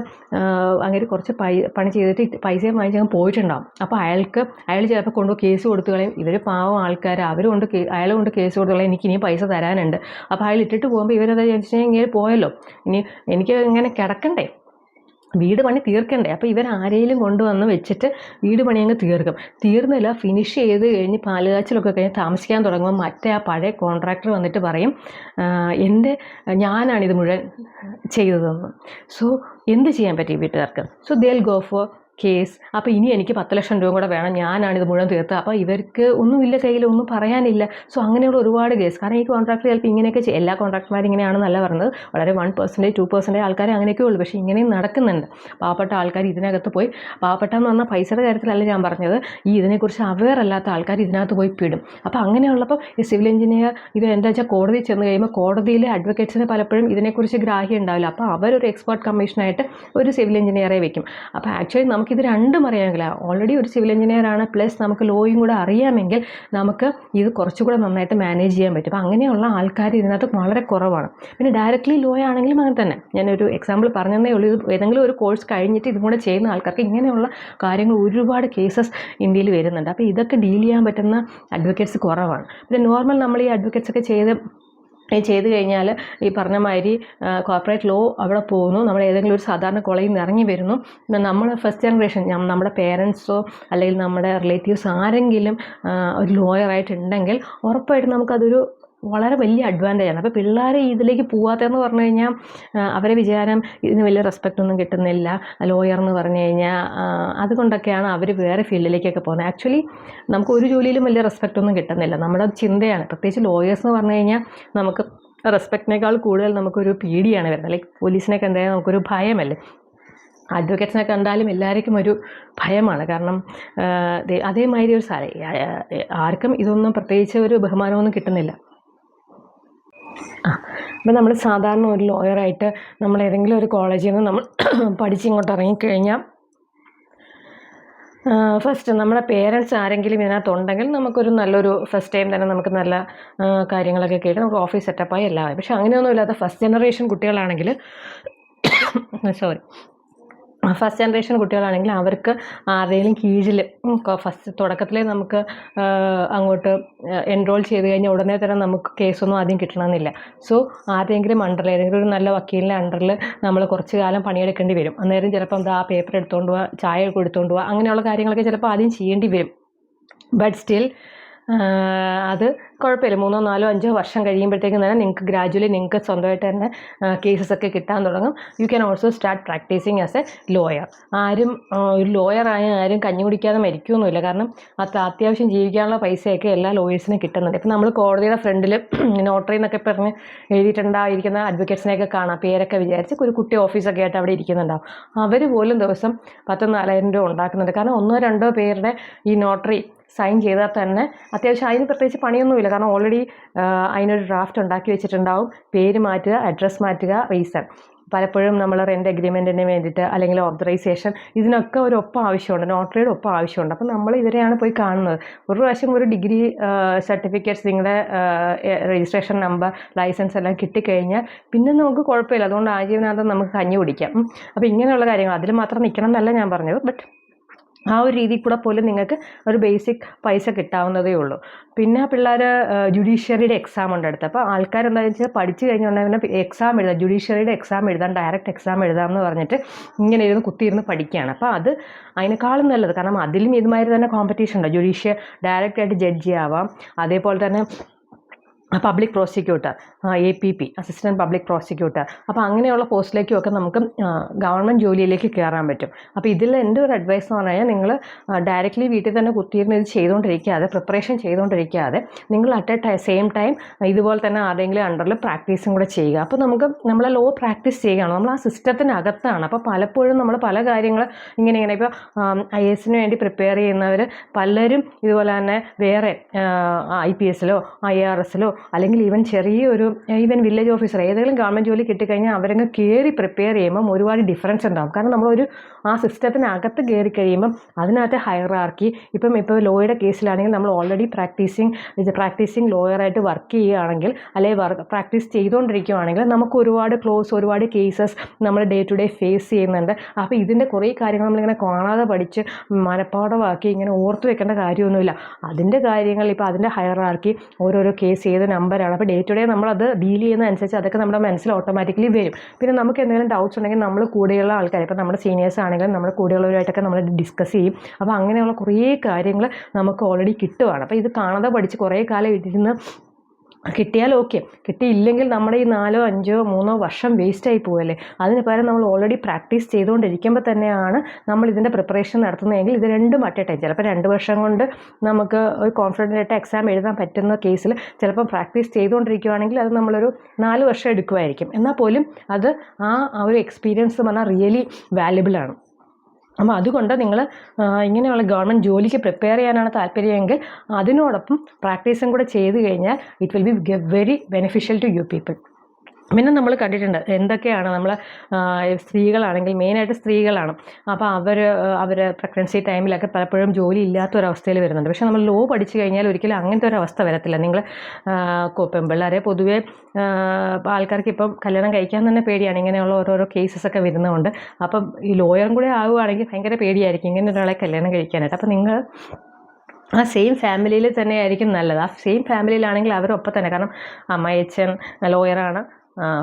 അങ്ങനെ കുറച്ച് പണി ചെയ്തിട്ട് പൈസയും വാങ്ങിച്ചങ്ങ് പോയിട്ടുണ്ടാകും. അപ്പോൾ അയാൾ ചിലപ്പോൾ കൊണ്ടുപോയി കേസ് കൊടുത്തു കളയും. ഇവർ പാവം ആൾക്കാർ, അയാൾ കൊണ്ട് കേസ് കൊടുത്തു കളയും, എനിക്ക് ഇനിയും പൈസ തരാനുണ്ട്. അപ്പോൾ അയാൾ ഇട്ടിട്ട് പോകുമ്പോൾ ഇവരത് ചോദിച്ചാൽ ഇങ്ങനെ പോയല്ലോ, ഇനി എനിക്ക് ഇങ്ങനെ കിടക്കണ്ടേ, വീട് പണി തീർക്കണ്ടേ. അപ്പോൾ ഇവർ ആരെങ്കിലും കൊണ്ടുവന്ന് വെച്ചിട്ട് വീട് പണി അങ്ങ് തീർക്കും. തീർന്നില്ല, ഫിനിഷ് ചെയ്ത് കഴിഞ്ഞ് പാലുകാച്ചിലൊക്കെ കഴിഞ്ഞ് താമസിക്കാൻ തുടങ്ങുമ്പോൾ മറ്റേ ആ പഴയ കോൺട്രാക്ടർ വന്നിട്ട് പറയും ഞാനാണിത് മുഴുവൻ ചെയ്തതെന്ന്. സോ എന്ത് ചെയ്യാൻ പറ്റും വീട്ടുകാർക്ക്? So they'll go for case. അപ്പോൾ ഇനി എനിക്ക് 10 ലക്ഷം രൂപ കൂടെ വേണം, ഞാനാണിത് മുഴുവൻ തീർത്തത്. അപ്പോൾ ഇവർക്ക് ഒന്നുമില്ല, കയ്യിൽ ഒന്നും പറയാനില്ല. സോ അങ്ങനെയുള്ള ഒരുപാട് കേസ്. കാരണം ഈ കോൺട്രാക്ടർ ചിലപ്പോൾ ഇങ്ങനെയൊക്കെ എല്ലാ കോൺട്രാക്ടർമാരും ഇങ്ങനെയാണെന്നല്ല പറഞ്ഞത്, വളരെ 1%, 2% ആൾക്കാർ അങ്ങനെയൊക്കെ ഉള്ളൂ. പക്ഷേ ഇങ്ങനെയും നടക്കുന്നുണ്ട്. പാവപ്പെട്ട ആൾക്കാർ ഇതിനകത്ത് പോയി, പാവപ്പെട്ടെന്ന് പറഞ്ഞാൽ പൈസയുടെ കാര്യത്തിലല്ല ഞാൻ പറഞ്ഞത്, ഇതിനെക്കുറിച്ച് അവെയർ അല്ലാത്ത ആൾക്കാർ ഇതിനകത്ത് പോയി പിടും. അപ്പോൾ അങ്ങനെയുള്ളപ്പോൾ ഈ സിവിൽ എഞ്ചിനീയർ ഇത് എന്താ വെച്ചാൽ കോടതി ചെന്ന് കഴിയുമ്പോൾ കോടതിയിലെ അഡ്വക്കേറ്റ്സിന് പലപ്പോഴും ഇതിനെക്കുറിച്ച് ഗ്രാഹ്യം ഉണ്ടാവില്ല. അപ്പോൾ അവരൊരു എക്സ്പേർട്ട് കമ്മീഷനായിട്ട് ഒരു സിവിൽ എഞ്ചിനീയറെ വെക്കും. അപ്പോൾ ആക്ച്വലി നമുക്കിത് രണ്ടും അറിയാമെങ്കിൽ, ഓൾറെഡി ഒരു സിവിൽ എഞ്ചിനീയർ ആണ്, പ്ലസ് നമുക്ക് ലോയും കൂടെ അറിയാമെങ്കിൽ നമുക്ക് ഇത് കുറച്ചുകൂടെ നന്നായിട്ട് മാനേജ് ചെയ്യാൻ പറ്റും. അപ്പോൾ അങ്ങനെയുള്ള ആൾക്കാർ ഇതിനകത്ത് വളരെ കുറവാണ്. പിന്നെ ഡയറക്റ്റ്ലി ലോ ആണെങ്കിലും അങ്ങനെ തന്നെ. ഞാനൊരു എക്സാമ്പിൾ പറഞ്ഞതേ ഉള്ളൂ. ഇത് ഏതെങ്കിലും ഒരു കോഴ്സ് കഴിഞ്ഞിട്ട് ഇതും കൂടെ ചെയ്യുന്ന ആൾക്കാർക്ക് ഇങ്ങനെയുള്ള കാര്യങ്ങൾ ഒരുപാട് കേസസ് ഇന്ത്യയിൽ വരുന്നുണ്ട്. അപ്പോൾ ഇതൊക്കെ ഡീൽ ചെയ്യാൻ പറ്റുന്ന അഡ്വക്കേറ്റ്സ് കുറവാണ്. പിന്നെ നോർമൽ നമ്മൾ ഈ അഡ്വക്കേറ്റ്സ് ഒക്കെ ചെയ്ത് കഴിഞ്ഞാൽ ഈ പറഞ്ഞ മാതിരി കോർപ്പറേറ്റ് ലോ അവിടെ പോകുന്നു. നമ്മൾ ഏതെങ്കിലും ഒരു സാധാരണ കോളേജിൽ നിന്ന് ഇറങ്ങി വരുന്നു. നമ്മൾ ഫസ്റ്റ് ജനറേഷൻ, നമ്മുടെ പേരൻസോ അല്ലെങ്കിൽ നമ്മുടെ റിലേറ്റീവ്സ് ആരെങ്കിലും ഒരു ലോയറായിട്ടുണ്ടെങ്കിൽ ഉറപ്പായിട്ടും നമുക്കതൊരു വളരെ വലിയ അഡ്വാൻറ്റേജാണ്. അപ്പോൾ പിള്ളേർ ഇതിലേക്ക് പോകാത്തതെന്ന് പറഞ്ഞു കഴിഞ്ഞാൽ അവരെ വിചാരം ഇതിന് വലിയ റെസ്പെക്റ്റ് ഒന്നും കിട്ടുന്നില്ല, ലോയർ എന്ന് പറഞ്ഞു കഴിഞ്ഞാൽ അതുകൊണ്ടൊക്കെയാണ് അവർ വേറെ ഫീൽഡിലേക്കൊക്കെ പോകുന്നത്. ആക്ച്വലി നമുക്ക് ഒരു ജോലിയിലും വലിയ റെസ്പെക്റ്റ് ഒന്നും കിട്ടുന്നില്ല. നമ്മുടെ ചിന്തയാണ്. പ്രത്യേകിച്ച് ലോയേഴ്സ് എന്ന് പറഞ്ഞു കഴിഞ്ഞാൽ നമുക്ക് റെസ്പെക്റ്റിനേക്കാൾ കൂടുതൽ നമുക്കൊരു പേടിയാണ് വരുന്നത്. ലൈക്ക് പോലീസിനെ കണ്ടാൽ നമുക്കൊരു ഭയമല്ലേ, അഡ്വക്കേറ്റ്സിനെ കണ്ടാലും എല്ലാവർക്കും ഒരു ഭയമാണ്. കാരണം അതേമാതിരി ഒരു ആർക്കും ഇതൊന്നും പ്രത്യേകിച്ച് ഒരു ബഹുമാനമൊന്നും കിട്ടുന്നില്ല. അപ്പം നമ്മൾ സാധാരണ ഒരു ലോയറായിട്ട് നമ്മൾ ഏതെങ്കിലും ഒരു കോളേജിൽ നിന്ന് നമ്മൾ പഠിച്ചിങ്ങോട്ട് ഇറങ്ങിക്കഴിഞ്ഞാൽ ഫസ്റ്റ് നമ്മുടെ പേരൻസ് ആരെങ്കിലും ഇതിനകത്തുണ്ടെങ്കിൽ നമുക്കൊരു നല്ലൊരു ഫസ്റ്റ് ടൈം തന്നെ നമുക്ക് നല്ല കാര്യങ്ങളൊക്കെ കേട്ട് നമുക്ക് ഓഫീസ് സെറ്റപ്പായി എല്ലാം. പക്ഷെ അങ്ങനെയൊന്നും ഇല്ലാത്ത ഫസ്റ്റ് ജനറേഷൻ കുട്ടികളാണെങ്കിൽ ഫസ്റ്റ് ജനറേഷൻ കുട്ടികളാണെങ്കിൽ അവർക്ക് ആരുടെയും കീഴിൽ ഫസ്റ്റ് തുടക്കത്തിലേ നമുക്ക് അങ്ങോട്ട് എൻറോൾ ചെയ്ത് കഴിഞ്ഞാൽ ഉടനെ തന്നെ നമുക്ക് കേസൊന്നും ആദ്യം കിട്ടണമെന്നില്ല. സോ ആരുടെയെങ്കിലും അണ്ടറിൽ, ഏതെങ്കിലും ഒരു നല്ല വക്കീലിൻ്റെ അണ്ടറിൽ നമ്മൾ കുറച്ച് കാലം പണിയെടുക്കേണ്ടി വരും. അന്നേരം ചിലപ്പം ആ പേപ്പർ എടുത്തുകൊണ്ട് പോവുക, ചായ കൊടുത്തുകൊണ്ട് പോവുക, അങ്ങനെയുള്ള കാര്യങ്ങളൊക്കെ ചിലപ്പോൾ ആദ്യം ചെയ്യേണ്ടി വരും. ബട്ട് സ്റ്റിൽ അത് കുഴപ്പമില്ല. 3, 4, 5 വർഷം കഴിയുമ്പോഴത്തേക്കും തന്നെ നിങ്ങൾക്ക് ഗ്രാജുവലി നിങ്ങൾക്ക് സ്വന്തമായിട്ട് തന്നെ കേസസൊക്കെ കിട്ടാൻ തുടങ്ങും. You can also start practising as a lawyer. ഒരു ലോയറായ ആരും കഞ്ഞി കുടിക്കാതെ മരിക്കുകയൊന്നുമില്ല. കാരണം അത്യാവശ്യം ജീവിക്കാനുള്ള പൈസയൊക്കെ എല്ലാ ലോയേഴ്സിനും കിട്ടുന്നുണ്ട്. ഇപ്പം നമ്മൾ കോടതിയുടെ ഫ്രണ്ടിൽ നോട്ടറി എന്നൊക്കെ പറഞ്ഞ് എഴുതിയിട്ടുണ്ടായിരിക്കുന്ന അഡ്വക്കേറ്റ്സിനെയൊക്കെ കാണാം, പേരൊക്കെ വിചാരിച്ച് ഒരു കുട്ടി ഓഫീസൊക്കെ ആയിട്ട് അവിടെ ഇരിക്കുന്നുണ്ടാവും. അവർ പോലും ദിവസം 10,000-4,000 രൂപ ഉണ്ടാക്കുന്നുണ്ട്. കാരണം 1-2 പേരുടെ ഈ നോട്ടറി സൈൻ ചെയ്താൽ തന്നെ അത്യാവശ്യം അതിന് പ്രത്യേകിച്ച് പണിയൊന്നുമില്ല. കാരണം ഓൾറെഡി അതിനൊരു ഡ്രാഫ്റ്റ് ഉണ്ടാക്കി വെച്ചിട്ടുണ്ടാവും. പേര് മാറ്റുക, അഡ്രസ്സ് മാറ്റുക, റീസൺ. പലപ്പോഴും നമ്മൾ റെൻ്റ് അഗ്രിമെൻറ്റിന് വേണ്ടിയിട്ട് അല്ലെങ്കിൽ ഓതറൈസേഷൻ ഇതിനൊക്കെ ഒരു ഒപ്പം ആവശ്യമുണ്ട്, നോട്ടറിയുടെ ഒപ്പം ആവശ്യമുണ്ട്. അപ്പം നമ്മൾ ഇവരെയാണ് പോയി കാണുന്നത്. ഒരു പ്രാവശ്യം ഒരു ഡിഗ്രി സർട്ടിഫിക്കറ്റ്സ്, നിങ്ങളുടെ രജിസ്ട്രേഷൻ നമ്പർ, ലൈസൻസ് എല്ലാം കിട്ടിക്കഴിഞ്ഞാൽ പിന്നെ നമുക്ക് കുഴപ്പമില്ല. അതുകൊണ്ട് ആജീവനാന്തം നമുക്ക് കഞ്ഞി കുടിക്കാം. അപ്പോൾ ഇങ്ങനെയുള്ള കാര്യങ്ങൾ അതിൽ മാത്രം നിൽക്കണം എന്നല്ല ഞാൻ പറഞ്ഞത്. ബട്ട് ആ ഒരു രീതിയിൽ കൂടെ പോലും നിങ്ങൾക്ക് ഒരു ബേസിക് പൈസ കിട്ടാവുന്നതേ ഉള്ളൂ. പിന്നെ പിള്ളേർ ജുഡീഷ്യറിയുടെ എക്സാം ഉണ്ട് അടുത്ത്. അപ്പോൾ ആൾക്കാരെന്താണെന്ന് വെച്ചാൽ പഠിച്ചു കഴിഞ്ഞുകൊണ്ടെങ്കിൽ എക്സാം എഴുതാം, ജുഡീഷ്യറിയുടെ എക്സാം എഴുതാം, ഡയറക്റ്റ് എക്സാം എഴുതാം എന്ന് പറഞ്ഞിട്ട് ഇങ്ങനെ കുത്തിയിരുന്ന് പഠിക്കുകയാണ്. അപ്പോൾ അത് അതിനേക്കാളും നല്ലത്. കാരണം അതിലും ഇതുമാതിരി തന്നെ കോമ്പറ്റീഷൻ ഉണ്ട്. ഡയറക്റ്റായിട്ട് ജഡ്ജി ആവാം, അതേപോലെ തന്നെ public prosecutor, APP, assistant public prosecutor. അപ്പോൾ അങ്ങനെയുള്ള പോസ്റ്റിലേക്കുമൊക്കെ നമുക്ക് ഗവൺമെൻറ് ജോലിയിലേക്ക് കയറാൻ പറ്റും. അപ്പോൾ ഇതിൽ എൻ്റെ ഒരു അഡ്വൈസ് എന്ന് പറഞ്ഞു കഴിഞ്ഞാൽ നിങ്ങൾ ഡയറക്റ്റ്ലി വീട്ടിൽ തന്നെ കുത്തിയിരുന്ന് ഇത് ചെയ്തുകൊണ്ടിരിക്കാതെ, പ്രിപ്പറേഷൻ ചെയ്തുകൊണ്ടിരിക്കാതെ, നിങ്ങൾ അറ്റ് സെയിം ടൈം ഇതുപോലെ തന്നെ ആരെങ്കിലും അണ്ടറിൽ പ്രാക്ടീസും കൂടെ ചെയ്യുക. അപ്പോൾ നമ്മളെ ലോ പ്രാക്ടീസ് ചെയ്യുകയാണ്, നമ്മൾ ആ സിസ്റ്റത്തിനകത്താണ്. അപ്പോൾ പലപ്പോഴും നമ്മൾ പല കാര്യങ്ങൾ ഇങ്ങനെ ഇപ്പോൾ IAS-ന് വേണ്ടി പ്രിപ്പയർ ചെയ്യുന്നവർ പലരും ഇതുപോലെ തന്നെ വേറെ IPS-ലോ IRS-ലോ അല്ലെങ്കിൽ ഈവൻ വില്ലേജ് ഓഫീസർ ഏതെങ്കിലും ഗവൺമെൻറ് ജോലി കിട്ടിക്കഴിഞ്ഞാൽ അവരങ്ങ് കയറി പ്രിപ്പയർ ചെയ്യുമ്പം ഒരുപാട് ഡിഫറൻസ് ഉണ്ടാകും. കാരണം നമ്മളൊരു ആ സിസ്റ്റത്തിനകത്ത് കയറി കഴിയുമ്പം അതിനകത്ത് ഹയറാർക്കി ഇപ്പോൾ ലോയുടെ കേസിലാണെങ്കിൽ നമ്മൾ ഓൾറെഡി പ്രാക്ടീസിങ് ലോയറായിട്ട് വർക്ക് ചെയ്യുകയാണെങ്കിൽ അല്ലെങ്കിൽ പ്രാക്ടീസ് ചെയ്തുകൊണ്ടിരിക്കുകയാണെങ്കിൽ നമുക്ക് ഒരുപാട് കേസസ് നമ്മൾ ഡേ ടു ഡേ ഫേസ് ചെയ്യുന്നുണ്ട്. അപ്പോൾ ഇതിൻ്റെ കുറേ കാര്യങ്ങൾ നമ്മളിങ്ങനെ കാണാതെ പഠിച്ച് മനഃപ്പാഠമാക്കി ഇങ്ങനെ ഓർത്ത് വെക്കേണ്ട കാര്യമൊന്നുമില്ല. അതിൻ്റെ കാര്യങ്ങൾ ഇപ്പോൾ അതിൻ്റെ ഹയറാർക്കി ഓരോരോ കേസ് ഏത് നമ്പറാണ്, അപ്പോൾ ഡേ ടു ഡേ നമ്മളത് ഡീൽ ചെയ്യുന്നതനുസരിച്ച് അതൊക്കെ നമ്മുടെ മനസ്സിൽ ഓട്ടോമാറ്റിക്കലി വരും. പിന്നെ നമുക്ക് എന്തെങ്കിലും ഡൗട്ട്സ് ഉണ്ടെങ്കിൽ നമ്മൾ കൂടെയുള്ള ആൾക്കാർ, ഇപ്പോൾ നമ്മുടെ സീനിയേഴ്സ് ആണെങ്കിലും നമ്മുടെ കൂടെയുള്ളവരായിട്ടൊക്കെ നമ്മൾ ഡിസ്കസ് ചെയ്യും. അപ്പോൾ അങ്ങനെയുള്ള കുറേ കാര്യങ്ങൾ നമുക്ക് ഓൾറെഡി കിട്ടുവാണ്. അപ്പോൾ ഇത് കാണാതെ പഠിച്ച് കുറേ കാലം ഇരുന്ന് കിട്ടിയാൽ ഓക്കെ, കിട്ടിയില്ലെങ്കിൽ നമ്മുടെ ഈ 4, 5, 3 വർഷം വേസ്റ്റായി പോവല്ലേ. അതിന് പകരം നമ്മൾ ഓൾറെഡി പ്രാക്ടീസ് ചെയ്തുകൊണ്ടിരിക്കുമ്പോൾ തന്നെയാണ് നമ്മൾ ഇതിൻ്റെ പ്രിപ്പറേഷൻ നടത്തുന്നതെങ്കിൽ ഇത് രണ്ടും ടൈം ചിലപ്പോൾ 2 വർഷം കൊണ്ട് നമുക്ക് ഒരു കോൺഫിഡൻ്റ് ആയിട്ട് എക്സാം എഴുതാൻ പറ്റുന്ന കേസിൽ ചിലപ്പോൾ പ്രാക്ടീസ് ചെയ്തുകൊണ്ടിരിക്കുകയാണെങ്കിൽ അത് നമ്മളൊരു 4 വർഷം എടുക്കുമായിരിക്കും. എന്നാൽ പോലും അത് ആ ഒരു എക്സ്പീരിയൻസ് പറഞ്ഞാൽ റിയലി വാല്യുബിളാണ്. അപ്പോൾ അതുകൊണ്ട് നിങ്ങൾ ഇങ്ങനെയുള്ള ഗവൺമെൻറ് ജോലിക്ക് പ്രിപ്പയർ ചെയ്യാനാണ് താല്പര്യമെങ്കിൽ അതിനോടൊപ്പം പ്രാക്ടീസും കൂടെ ചെയ്ത് കഴിഞ്ഞാൽ it will be very beneficial to you people. പിന്നെ നമ്മൾ കണ്ടിട്ടുണ്ട് എന്തൊക്കെയാണ് നമ്മൾ സ്ത്രീകളാണെങ്കിൽ മെയിനായിട്ട് സ്ത്രീകളാണ്. അപ്പോൾ അവർ പ്രഗ്നൻസി ടൈമിലൊക്കെ പലപ്പോഴും ജോലി ഇല്ലാത്തൊരവസ്ഥയിൽ വരുന്നുണ്ട്. പക്ഷേ നമ്മൾ ലോ പഠിച്ചു കഴിഞ്ഞാൽ ഒരിക്കലും അങ്ങനത്തെ ഒരു അവസ്ഥ വരത്തില്ല. നിങ്ങൾ പെൺപിള്ളേരെ പൊതുവേ ആൾക്കാർക്ക് ഇപ്പം കല്യാണം കഴിക്കാൻ തന്നെ പേടിയാണ്, ഇങ്ങനെയുള്ള ഓരോരോ കേസസൊക്കെ വരുന്നതുകൊണ്ട്. അപ്പം ഈ ലോയറും കൂടെ ആവുകയാണെങ്കിൽ ഭയങ്കര പേടിയായിരിക്കും ഇങ്ങനെ ഒരാളെ കല്യാണം കഴിക്കാനായിട്ട്. അപ്പോൾ നിങ്ങൾ ആ സെയിം ഫാമിലിയിൽ തന്നെ ആയിരിക്കും നല്ലത്. ആ സെയിം ഫാമിലിയിലാണെങ്കിൽ അവരൊപ്പം തന്നെ, കാരണം അമ്മയച്ചൻ ലോയറാണ്,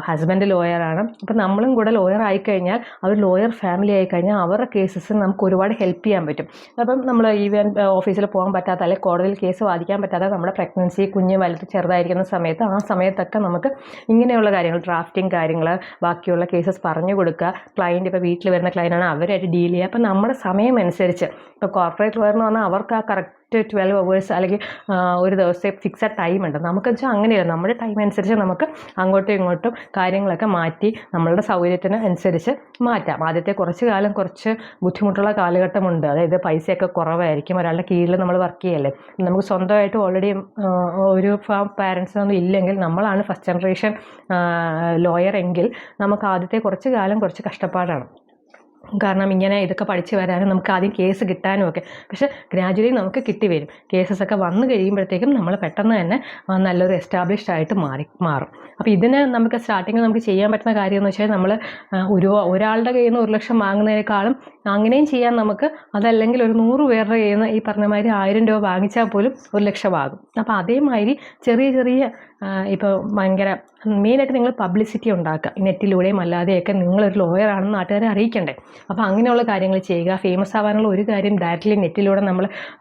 ഹസ്ബൻഡ് ലോയറാണ്. അപ്പം നമ്മളും കൂടെ ലോയർ ആയിക്കഴിഞ്ഞാൽ അവർ ലോയർ ഫാമിലി ആയിക്കഴിഞ്ഞാൽ അവരുടെ കേസസിന് നമുക്ക് ഒരുപാട് ഹെൽപ്പ് ചെയ്യാൻ പറ്റും. അപ്പം നമ്മൾ ഈവൻ ഓഫീസിൽ പോകാൻ പറ്റാത്ത അല്ലെങ്കിൽ കോടതിയിൽ കേസ് വാദിക്കാൻ പറ്റാത്ത നമ്മുടെ പ്രഗ്നൻസി കുഞ്ഞ് വലുത് ചെറുതായിരിക്കുന്ന സമയത്ത് ആ സമയത്തൊക്കെ നമുക്ക് ഇങ്ങനെയുള്ള കാര്യങ്ങൾ, ഡ്രാഫ്റ്റിംഗ് കാര്യങ്ങൾ, ബാക്കിയുള്ള കേസസ് പറഞ്ഞു കൊടുക്കുക. ക്ലയൻറ്റ് ഇപ്പോൾ വീട്ടിൽ വരുന്ന ക്ലയൻ്റാണ് അവരായിട്ട് ഡീൽ ചെയ്യുക. അപ്പം നമ്മുടെ സമയം അനുസരിച്ച് ഇപ്പോൾ കോർപ്പറേറ്റ് ലോയർ എന്ന് പറഞ്ഞാൽ അവർക്ക് ആ കറക്റ്റ് 12 hours അല്ലെങ്കിൽ ഒരു ദിവസത്തെ ഫിക്സഡ് ടൈം ഉണ്ട്. നമുക്ക് വെച്ചാൽ അങ്ങനെയല്ല, നമ്മുടെ ടൈം അനുസരിച്ച് നമുക്ക് അങ്ങോട്ടും ഇങ്ങോട്ടും കാര്യങ്ങളൊക്കെ മാറ്റി നമ്മളുടെ സൗകര്യത്തിന് അനുസരിച്ച് മാറ്റാം. ആദ്യത്തെ കുറച്ച് കാലം കുറച്ച് ബുദ്ധിമുട്ടുള്ള കാലഘട്ടമുണ്ട്. അതായത് പൈസയൊക്കെ കുറവായിരിക്കും, ഒരാളുടെ കീഴിൽ നമ്മൾ വർക്ക് ചെയ്യല്ലേ. നമുക്ക് സ്വന്തമായിട്ട് ഓൾറെഡി ഒരു പാരൻസിനൊന്നും ഇല്ലെങ്കിൽ നമ്മളാണ് ഫസ്റ്റ് ജനറേഷൻ ലോയർ എങ്കിൽ നമുക്ക് ആദ്യത്തെ കുറച്ച് കാലം കുറച്ച് കഷ്ടപ്പാടാണ്. കാരണം ഇങ്ങനെ ഇതൊക്കെ പഠിച്ച് വരാനും നമുക്ക് ആദ്യം കേസ് കിട്ടാനും ഒക്കെ. പക്ഷേ ഗ്രാജുവലി നമുക്ക് കിട്ടി വരും. കേസസൊക്കെ വന്നു കഴിയുമ്പോഴത്തേക്കും നമ്മൾ പെട്ടെന്ന് തന്നെ നല്ലൊരു എസ്റ്റാബ്ലിഷ്ഡ് ആയിട്ട് മാറും. അപ്പോൾ ഇതിന് നമുക്ക് സ്റ്റാർട്ടിങ്ങിൽ നമുക്ക് ചെയ്യാൻ പറ്റുന്ന കാര്യം എന്ന് വെച്ചാൽ നമ്മൾ ഒരാളുടെ കയ്യിൽ നിന്ന് 1 ലക്ഷം വാങ്ങുന്നതിനേക്കാളും അങ്ങനെയും ചെയ്യാൻ നമുക്ക്, അതല്ലെങ്കിൽ ഒരു 100 പേരുടെ കയ്യിൽ നിന്ന് ഈ പറഞ്ഞ മാതിരി 1000 രൂപ വാങ്ങിച്ചാൽ പോലും 1 ലക്ഷം ആകും. അപ്പോൾ അതേമാതിരി ചെറിയ ഇപ്പോൾ ഭയങ്കര മെയിനായിട്ട് നിങ്ങൾ പബ്ലിസിറ്റി ഉണ്ടാക്കുക. നെറ്റിലൂടെയും അല്ലാതെയൊക്കെ നിങ്ങളൊരു ലോയറാണെന്ന് നാട്ടുകാരെ അറിയിക്കണ്ടേ. അപ്പോൾ അങ്ങനെയുള്ള കാര്യങ്ങൾ ചെയ്യുക. ഫേമസ് ആവാനുള്ള ഒരു കാര്യം ഡയറക്റ്റ്ലി നെറ്റിലൂടെ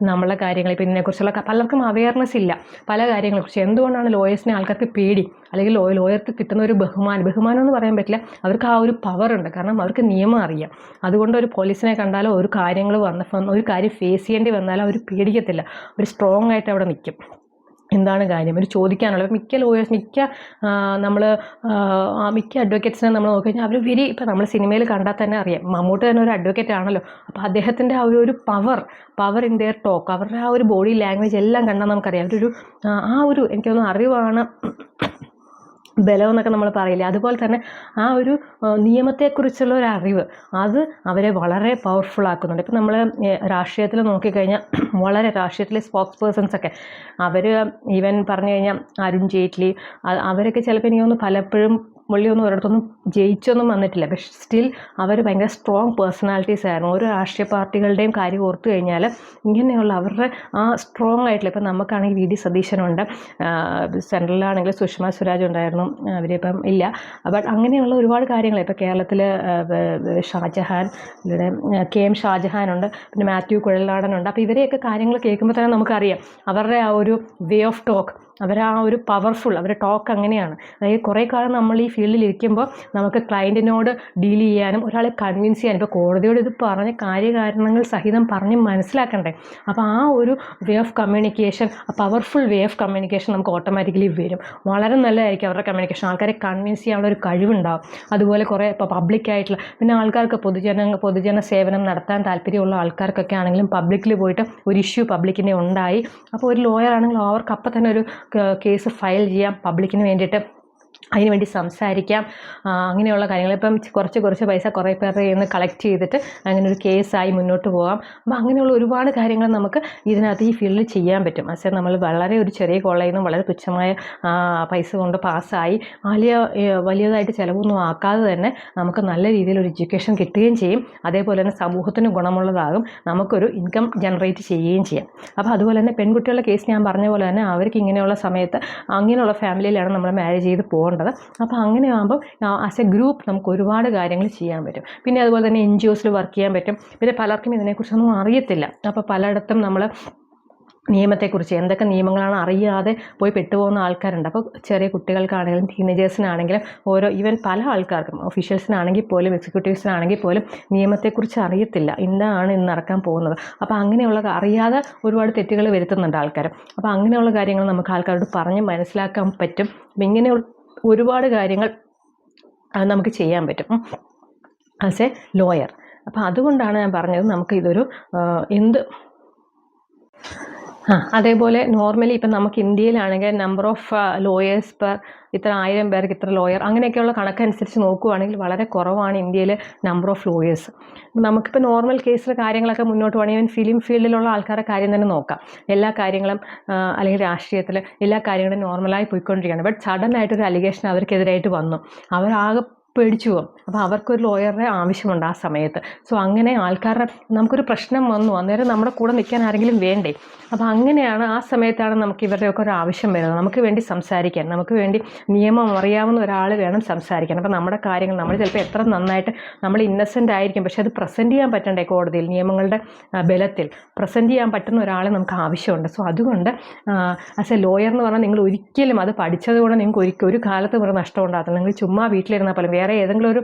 നമ്മളെ കാര്യങ്ങൾ, ഇപ്പോൾ ഇതിനെക്കുറിച്ചുള്ള പലർക്കും അവയർനെസ് ഇല്ല പല കാര്യങ്ങളെക്കുറിച്ച്. എന്തുകൊണ്ടാണ് ലോയേഴ്സിനെ ആൾക്കാർക്ക് പേടി, അല്ലെങ്കിൽ ലോയർക്ക് കിട്ടുന്ന ഒരു ബഹുമാനം എന്ന് പറയാൻ പറ്റില്ല, അവർക്ക് ആ ഒരു പവർ ഉണ്ട്. കാരണം അവർക്ക് നിയമം അറിയാം. അതുകൊണ്ട് ഒരു പോലീസിനെ കണ്ടാലോ ഒരു കാര്യങ്ങൾ ഒരു കാര്യം ഫേസ് ചെയ്യേണ്ടി വന്നാലോ അവർ പേടിക്കത്തില്ല. അവർ സ്ട്രോങ് ആയിട്ട് അവിടെ നിൽക്കും. എന്താണ് കാര്യം ഒരു ചോദിക്കാനുള്ളത്. മിക്ക ലോയേഴ്സ് മിക്ക അഡ്വക്കേറ്റ്സിനെ നമ്മൾ നോക്കിക്കഴിഞ്ഞാൽ അവർ ഇപ്പം നമ്മൾ സിനിമയിൽ കണ്ടാൽ തന്നെ അറിയാം, മമ്മൂട്ടി തന്നെ ഒരു അഡ്വക്കേറ്റ് ആണല്ലോ. അപ്പോൾ അദ്ദേഹത്തിൻ്റെ ആ ഒരു പവർ ഇൻ ദെയർ ടോക്ക്, അവരുടെ ആ ഒരു ബോഡി ലാംഗ്വേജ് എല്ലാം കണ്ടാൽ നമുക്കറിയാം. അവരൊരു എനിക്ക് തോന്നുന്നു അറിവാണ് ബലം എന്നൊക്കെ നമ്മൾ പറയില്ലേ, അതുപോലെ തന്നെ ആ ഒരു നിയമത്തെക്കുറിച്ചുള്ള ഒരു അറിവ് അത് അവരെ വളരെ പവർഫുൾ ആക്കുന്നുണ്ട്. ഇപ്പം നമ്മൾ രാഷ്ട്രീയത്തിൽ നോക്കിക്കഴിഞ്ഞാൽ രാഷ്ട്രീയത്തിലെ സ്പോക്സ് പേഴ്സൺസൊക്കെ അവർ ഈവൻ പറഞ്ഞു കഴിഞ്ഞാൽ അരുൺ ജെയ്റ്റ്ലി അവരൊക്കെ ചിലപ്പോൾ എനിക്ക് തോന്നുന്നു പലപ്പോഴും പുള്ളിയൊന്നും ഒരിടത്തൊന്നും ജയിച്ചൊന്നും വന്നിട്ടില്ല. പക്ഷെ സ്റ്റിൽ അവർ ഭയങ്കര സ്ട്രോങ് പേഴ്സണാലിറ്റീസ് ആയിരുന്നു. ഓരോ രാഷ്ട്രീയ പാർട്ടികളുടെയും കാര്യം ഓർത്തു കഴിഞ്ഞാൽ ഇങ്ങനെയുള്ള അവരുടെ ആ സ്ട്രോങ് ആയിട്ടുള്ള, ഇപ്പം നമുക്കാണെങ്കിൽ വി ഡി സതീശനുണ്ട്, സെൻട്രലിലാണെങ്കിൽ സുഷമ സ്വരാജ് ഉണ്ടായിരുന്നു, അവരിപ്പം ഇല്ല. ബട്ട് അങ്ങനെയുള്ള ഒരുപാട് കാര്യങ്ങൾ ഇപ്പോൾ കേരളത്തിൽ ഷാജഹാൻ, ഇവിടെ കെ എം ഷാജഹാനുണ്ട്, പിന്നെ മാത്യു കുഴൽനാടനുണ്ട്. അപ്പോൾ ഇവരെയൊക്കെ കാര്യങ്ങൾ കേൾക്കുമ്പോൾ തന്നെ നമുക്കറിയാം അവരുടെ ആ ഒരു വേ ഓഫ് ടോക്ക്, അവരാ ഒരു പവർഫുൾ, അവരുടെ ടോക്ക് അങ്ങനെയാണ്. അതായത് കുറേ കാലം നമ്മൾ ഈ ഫീൽഡിൽ ഇരിക്കുമ്പോൾ നമുക്ക് ക്ലയൻറ്റിനോട് ഡീൽ ചെയ്യാനും ഒരാളെ കൺവിൻസ് ചെയ്യാനും, ഇപ്പോൾ കോടതിയോട് ഇത് പറഞ്ഞ് കാര്യകാരണങ്ങൾ സഹിതം പറഞ്ഞ് മനസ്സിലാക്കണ്ടേ. അപ്പോൾ ആ ഒരു വേ ഓഫ് കമ്മ്യൂണിക്കേഷൻ, ആ പവർഫുൾ വേ ഓഫ് കമ്മ്യൂണിക്കേഷൻ നമുക്ക് ഓട്ടോമാറ്റിക്കലി വരും. വളരെ നല്ലതായിരിക്കും അവരുടെ കമ്മ്യൂണിക്കേഷൻ. ആൾക്കാരെ കൺവിൻസ് ചെയ്യാനുള്ള ഒരു കഴിവുണ്ടാവും. അതുപോലെ കുറേ ഇപ്പോൾ പബ്ലിക്കായിട്ടുള്ള, പിന്നെ ആൾക്കാർക്ക് പൊതുജന സേവനം നടത്താൻ താല്പര്യമുള്ള ആൾക്കാർക്കൊക്കെ ആണെങ്കിലും പബ്ലിക്കിൽ പോയിട്ട് ഒരു ഇഷ്യൂ പബ്ലിക്കിൻ്റെ ഉണ്ടായി, അപ്പോൾ ഒരു ലോയർ ആണെങ്കിൽ അവർക്ക് അപ്പം തന്നെ ഒരു കേസ് ഫയൽ ചെയ്യാം, പബ്ലിക്കിന് വേണ്ടിയിട്ട് അതിനുവേണ്ടി സംസാരിക്കാം. അങ്ങനെയുള്ള കാര്യങ്ങൾ ഇപ്പം കുറച്ച് പൈസ കുറേ പേരുടെ കയ്യിൽ നിന്ന് കളക്ട് ചെയ്തിട്ട് അങ്ങനെ ഒരു കേസായി മുന്നോട്ട് പോകാം. അപ്പോൾ അങ്ങനെയുള്ള ഒരുപാട് കാര്യങ്ങൾ നമുക്ക് ഇതിനകത്ത് ഈ ഫീൽഡിൽ ചെയ്യാൻ പറ്റും. പക്ഷേ നമ്മൾ വളരെ ഒരു ചെറിയ കോളേജിൽ നിന്നും വളരെ തുച്ഛമായ പൈസ കൊണ്ട് പാസ്സായി വലിയതായിട്ട് ചിലവൊന്നും ആക്കാതെ തന്നെ നമുക്ക് നല്ല രീതിയിൽ ഒരു എഡ്യൂക്കേഷൻ കിട്ടുകയും ചെയ്യും. അതേപോലെ തന്നെ സമൂഹത്തിന് ഗുണമുള്ളതാകും, നമുക്കൊരു ഇൻകം ജനറേറ്റ് ചെയ്യുകയും ചെയ്യാം. അപ്പോൾ അതുപോലെ തന്നെ പെൺകുട്ടികളുടെ കേസ് ഞാൻ പറഞ്ഞ പോലെ തന്നെ അവർക്ക് ഇങ്ങനെയുള്ള സമയത്ത് അങ്ങനെയുള്ള ഫാമിലിയിലാണ് നമ്മൾ മാരേജ് ചെയ്ത് പോകേണ്ടത്. അപ്പോൾ അങ്ങനെ ആകുമ്പോൾ ആസ് എ ഗ്രൂപ്പ് നമുക്ക് ഒരുപാട് കാര്യങ്ങൾ ചെയ്യാൻ പറ്റും. പിന്നെ അതുപോലെ തന്നെ NGOസിൽ വർക്ക് ചെയ്യാൻ പറ്റും. പിന്നെ പലർക്കും ഇതിനെക്കുറിച്ചൊന്നും അറിയത്തില്ല. അപ്പോൾ പലയിടത്തും നമ്മൾ നിയമത്തെക്കുറിച്ച് എന്തൊക്കെ നിയമങ്ങളാണ് അറിയാതെ പോയി പെട്ടുപോകുന്ന ആൾക്കാരുണ്ട്. അപ്പോൾ ചെറിയ കുട്ടികൾക്കാണെങ്കിലും ടീനേജേഴ്സിനാണെങ്കിലും ഈവൻ പല ആൾക്കാർക്കും, ഒഫീഷ്യൽസിനാണെങ്കിൽ പോലും എക്സിക്യൂട്ടീവ്സിനാണെങ്കിൽ പോലും നിയമത്തെക്കുറിച്ച് അറിയത്തില്ല, ഇന്നാണ് ഇന്ന് നടക്കാൻ പോകുന്നത്. അപ്പോൾ അങ്ങനെയുള്ള അറിയാതെ ഒരുപാട് തെറ്റുകൾ വരുത്തുന്നുണ്ട് ആൾക്കാർ. അപ്പോൾ അങ്ങനെയുള്ള കാര്യങ്ങൾ നമുക്ക് ആൾക്കാരോട് പറഞ്ഞ് മനസ്സിലാക്കാൻ പറ്റും. അപ്പം ഇങ്ങനെയുള്ള ഒരുപാട് കാര്യങ്ങൾ നമുക്ക് ചെയ്യാൻ പറ്റും ആസ് എ ലോയർ. അപ്പോൾ അതുകൊണ്ടാണ് ഞാൻ പറഞ്ഞത് നമുക്ക് ഇതൊരു അതേപോലെ നോർമലി ഇപ്പം നമുക്ക് ഇന്ത്യയിലാണെങ്കിൽ നമ്പർ ഓഫ് ലോയേഴ്സ് പെർ ഇത്ര 1000 പേർക്ക് ഇത്ര ലോയർ, അങ്ങനെയൊക്കെയുള്ള കണക്കനുസരിച്ച് നോക്കുകയാണെങ്കിൽ വളരെ കുറവാണ് ഇന്ത്യയിൽ നമ്പർ ഓഫ് ലോയേഴ്സ്. നമുക്കിപ്പോൾ നോർമൽ കേസിലെ കാര്യങ്ങളൊക്കെ മുന്നോട്ട് പോകണമെങ്കിൽ ഫിലിം ഫീൽഡിലുള്ള ആൾക്കാരുടെ കാര്യം തന്നെ നോക്കാം. എല്ലാ കാര്യങ്ങളും അല്ലെങ്കിൽ രാഷ്ട്രീയത്തിൽ എല്ലാ കാര്യങ്ങളും നോർമലായി പോയിക്കൊണ്ടിരിക്കുകയാണ്. ബട്ട് സഡനായിട്ടൊരു അലിഗേഷൻ അവർക്കെതിരായിട്ട് വന്നു, അവരാകെ പേടിച്ചു പോകും. അപ്പോൾ അവർക്കൊരു ലോയറുടെ ആവശ്യമുണ്ട് ആ സമയത്ത്. സോ അങ്ങനെ ആൾക്കാരുടെ നമുക്കൊരു പ്രശ്നം വന്നു, അന്നേരം നമ്മുടെ കൂടെ നിൽക്കാൻ ആരെങ്കിലും വേണ്ടേ. അപ്പോൾ അങ്ങനെയാണ് ആ സമയത്താണ് നമുക്ക് ഇവരുടെയൊക്കെ ഒരു ആവശ്യം വരുന്നത്. നമുക്ക് വേണ്ടി സംസാരിക്കാൻ, നമുക്ക് വേണ്ടി നിയമം അറിയാവുന്ന ഒരാൾ വേണം സംസാരിക്കാൻ. അപ്പോൾ നമ്മുടെ കാര്യങ്ങൾ നമ്മൾ ചിലപ്പോൾ എത്ര നന്നായിട്ട് നമ്മൾ ഇന്നസെൻ്റ് ആയിരിക്കും, പക്ഷെ അത് പ്രസൻറ്റ് ചെയ്യാൻ പറ്റണ്ടേ കോടതിയിൽ, നിയമങ്ങളുടെ ബലത്തിൽ പ്രസൻറ്റ് ചെയ്യാൻ പറ്റുന്ന ഒരാളെ നമുക്ക് ആവശ്യമുണ്ട്. സോ അതുകൊണ്ട് ആസ് എ ലോയർ എന്ന് പറഞ്ഞാൽ നിങ്ങൾ ഒരിക്കലും അത് പഠിച്ചതുകൊണ്ട് നിങ്ങൾക്ക് ഒരു കാലത്തും ഒരു നഷ്ടം ഉണ്ടാകത്തില്ല. നിങ്ങൾ ചുമ്മാ വീട്ടിലിരുന്നാൽ പോലും വേറെ ഏതെങ്കിലും ഒരു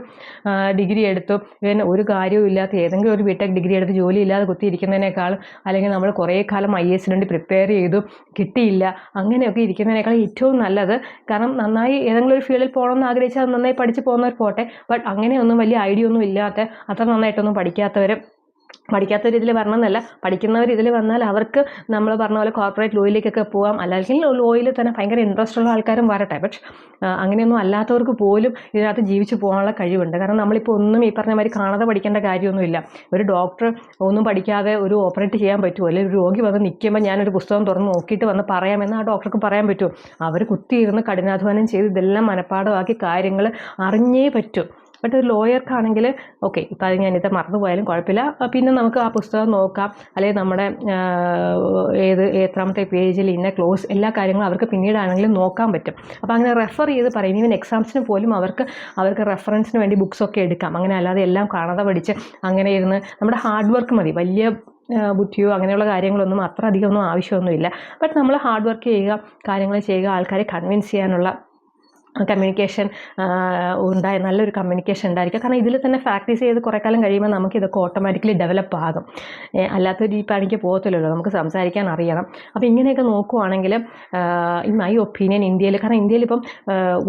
ഡിഗ്രി എടുത്തു പിന്നെ ഒരു കാര്യവും ഇല്ലാത്ത ഏതെങ്കിലും ഒരു ബിടെക് ഡിഗ്രി എടുത്ത് ജോലി ഇല്ലാതെ കുത്തിയിരിക്കുന്നതിനേക്കാളും, അല്ലെങ്കിൽ നമ്മൾ കുറേ കാലം IAS വേണ്ടി പ്രിപ്പയർ ചെയ്തു കിട്ടിയില്ല അങ്ങനെയൊക്കെ ഇരിക്കുന്നതിനേക്കാൾ ഏറ്റവും നല്ലത്, കാരണം നന്നായി ഏതെങ്കിലും ഒരു ഫീൽഡിൽ പോകണമെന്ന് ആഗ്രഹിച്ചാൽ അത് നന്നായി പഠിച്ച് പോകുന്നവർ പോട്ടെ. ബട്ട് അങ്ങനെയൊന്നും വലിയ ഐഡിയ ഒന്നും ഇല്ലാത്ത, അത്ര നന്നായിട്ടൊന്നും പഠിക്കാത്ത ഇതിൽ വരണമെന്നല്ല, പഠിക്കുന്നവർ ഇതിൽ വന്നാൽ അവർക്ക് നമ്മൾ പറഞ്ഞ പോലെ കോർപ്പറേറ്റ് ലോയിലേക്കൊക്കെ പോകാം, അല്ലെങ്കിൽ ലോയിൽ തന്നെ ഭയങ്കര ഇൻട്രസ്റ്റ് ഉള്ള ആൾക്കാരും വരട്ടെ. ബട്ട് അങ്ങനെയൊന്നും അല്ലാത്തവർക്ക് പോലും ഇതിനകത്ത് ജീവിച്ച് പോകാനുള്ള കഴിവുണ്ട്. കാരണം നമ്മളിപ്പോൾ ഒന്നും ഈ പറഞ്ഞ മാതിരി കാണാതെ പഠിക്കേണ്ട കാര്യമൊന്നുമില്ല. ഒരു ഡോക്ടർ ഒന്നും പഠിക്കാതെ ഒരു ഓപ്പറേറ്റ് ചെയ്യാൻ പറ്റുമോ? അല്ലെങ്കിൽ ഒരു രോഗി വന്ന് നിൽക്കുമ്പോൾ ഞാനൊരു പുസ്തകം തുറന്ന് നോക്കിയിട്ട് വന്ന് പറയാമെന്ന് ആ ഡോക്ടർക്ക് പറയാൻ പറ്റുമോ? അവർ കുത്തിയിരുന്ന് കഠിനാധ്വാനം ചെയ്ത് ഇതെല്ലാം മനഃപ്പാടമാക്കി കാര്യങ്ങൾ അറിഞ്ഞേ പറ്റൂ. ബട്ട് ഒരു ലോയർക്കാണെങ്കിൽ ഓക്കെ, ഇപ്പം അത് ഞാനിത് മറന്നുപോയാലും കുഴപ്പമില്ല, പിന്നെ നമുക്ക് ആ പുസ്തകം നോക്കാം, അല്ലെങ്കിൽ നമ്മുടെ എത്രാമത്തെ പേജിൽ ഇന്ന ക്ലോസ് എല്ലാ കാര്യങ്ങളും അവർക്ക് പിന്നീടാണെങ്കിലും നോക്കാൻ പറ്റും. അപ്പോൾ അങ്ങനെ റെഫർ ചെയ്ത് പറയും. ഈവൻ എക്സാംസിന് പോലും അവർക്ക് റെഫറൻസിന് വേണ്ടി ബുക്സൊക്കെ എടുക്കാം. അങ്ങനെ അല്ലാതെ എല്ലാം കാണാതെ പഠിച്ച് അങ്ങനെ ഇരുന്ന് നമ്മുടെ ഹാർഡ് വർക്ക് മതി, വലിയ ബുദ്ധിയോ അങ്ങനെയുള്ള കാര്യങ്ങളൊന്നും അത്ര അധികമൊന്നും ആവശ്യമൊന്നുമില്ല. ബട്ട് നമ്മൾ ഹാർഡ് വർക്ക് ചെയ്യുക, കാര്യങ്ങൾ ചെയ്യുക, ആൾക്കാരെ കൺവിൻസ് ചെയ്യാനുള്ള കമ്മ്യൂണിക്കേഷൻ നല്ലൊരു കമ്മ്യൂണിക്കേഷൻ ഉണ്ടായിരിക്കുക. കാരണം ഇതിൽ തന്നെ പ്രാക്ടീസ് ചെയ്ത് കുറേ കാലം കഴിയുമ്പോൾ നമുക്കിതൊക്കെ ഓട്ടോമാറ്റിക്കലി ഡെവലപ്പ് ആകും. അല്ലാത്തൊരു ഈ പണിക്ക് പോകത്തില്ലല്ലോ, നമുക്ക് സംസാരിക്കാൻ അറിയണം. അപ്പോൾ ഇങ്ങനെയൊക്കെ നോക്കുവാണെങ്കിൽ ഇൻ മൈ ഒപ്പീനിയൻ ഇന്ത്യയിൽ, കാരണം ഇന്ത്യയിൽ ഇപ്പം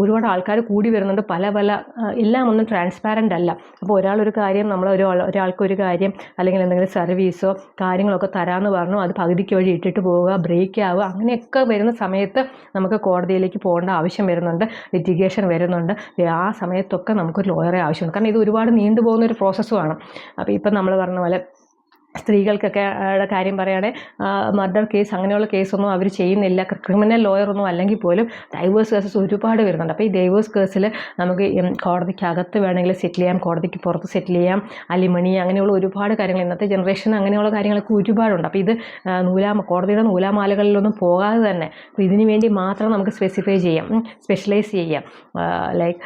ഒരുപാട് ആൾക്കാർ കൂടി വരുന്നുണ്ട്, പല എല്ലാം ഒന്നും ട്രാൻസ്പാരൻ്റ് അല്ല. അപ്പോൾ ഒരാളൊരു കാര്യം നമ്മൾ ഒരാൾക്കൊരു കാര്യം അല്ലെങ്കിൽ എന്തെങ്കിലും സർവീസോ കാര്യങ്ങളൊക്കെ തരാമെന്ന് പറഞ്ഞു അത് പകുതിക്ക് വഴി ഇട്ടിട്ട് പോവുക, ബ്രേക്ക് ആവുക, അങ്ങനെയൊക്കെ വരുന്ന സമയത്ത് നമുക്ക് കോടതിയിലേക്ക് പോകേണ്ട ആവശ്യം വരുന്നുണ്ട്, ലിറ്റിഗേഷൻ വരുന്നുണ്ട്. ആ സമയത്തൊക്കെ നമുക്കൊരു ലോയറെ ആവശ്യമുണ്ട്. കാരണം ഇത് ഒരുപാട് നീണ്ടുപോകുന്നൊരു പ്രോസസ്സുമാണ്. അപ്പോൾ ഇപ്പം നമ്മൾ പറഞ്ഞ പോലെ സ്ത്രീകൾക്കൊക്കെ കാര്യം പറയുകയാണെങ്കിൽ മർഡർ കേസ് അങ്ങനെയുള്ള കേസൊന്നും അവർ ചെയ്യുന്നില്ല. ക്രിമിനൽ ലോയറൊന്നും അല്ലെങ്കിൽ പോലും ഡൈവേഴ്സ് കേസസ് ഒരുപാട് വരുന്നുണ്ട്. അപ്പോൾ ഈ ഡൈവേഴ്സ് കേസിൽ നമുക്ക് കോടതിക്കകത്ത് വേണമെങ്കിൽ സെറ്റിൽ ചെയ്യാം, കോടതിക്ക് പുറത്ത് സെറ്റിൽ ചെയ്യാം, അലിമണി അങ്ങനെയുള്ള ഒരുപാട് കാര്യങ്ങൾ ഇന്നത്തെ ജനറേഷൻ അങ്ങനെയുള്ള കാര്യങ്ങളൊക്കെ ഒരുപാടുണ്ട്. അപ്പോൾ ഇത് കോടതിയുടെ നൂലാമാലകളിലൊന്നും പോകാതെ തന്നെ അപ്പോൾ ഇതിനു വേണ്ടി മാത്രം നമുക്ക് സ്പെസിഫൈ ചെയ്യാം, സ്പെഷ്യലൈസ് ചെയ്യാം. ലൈക്ക്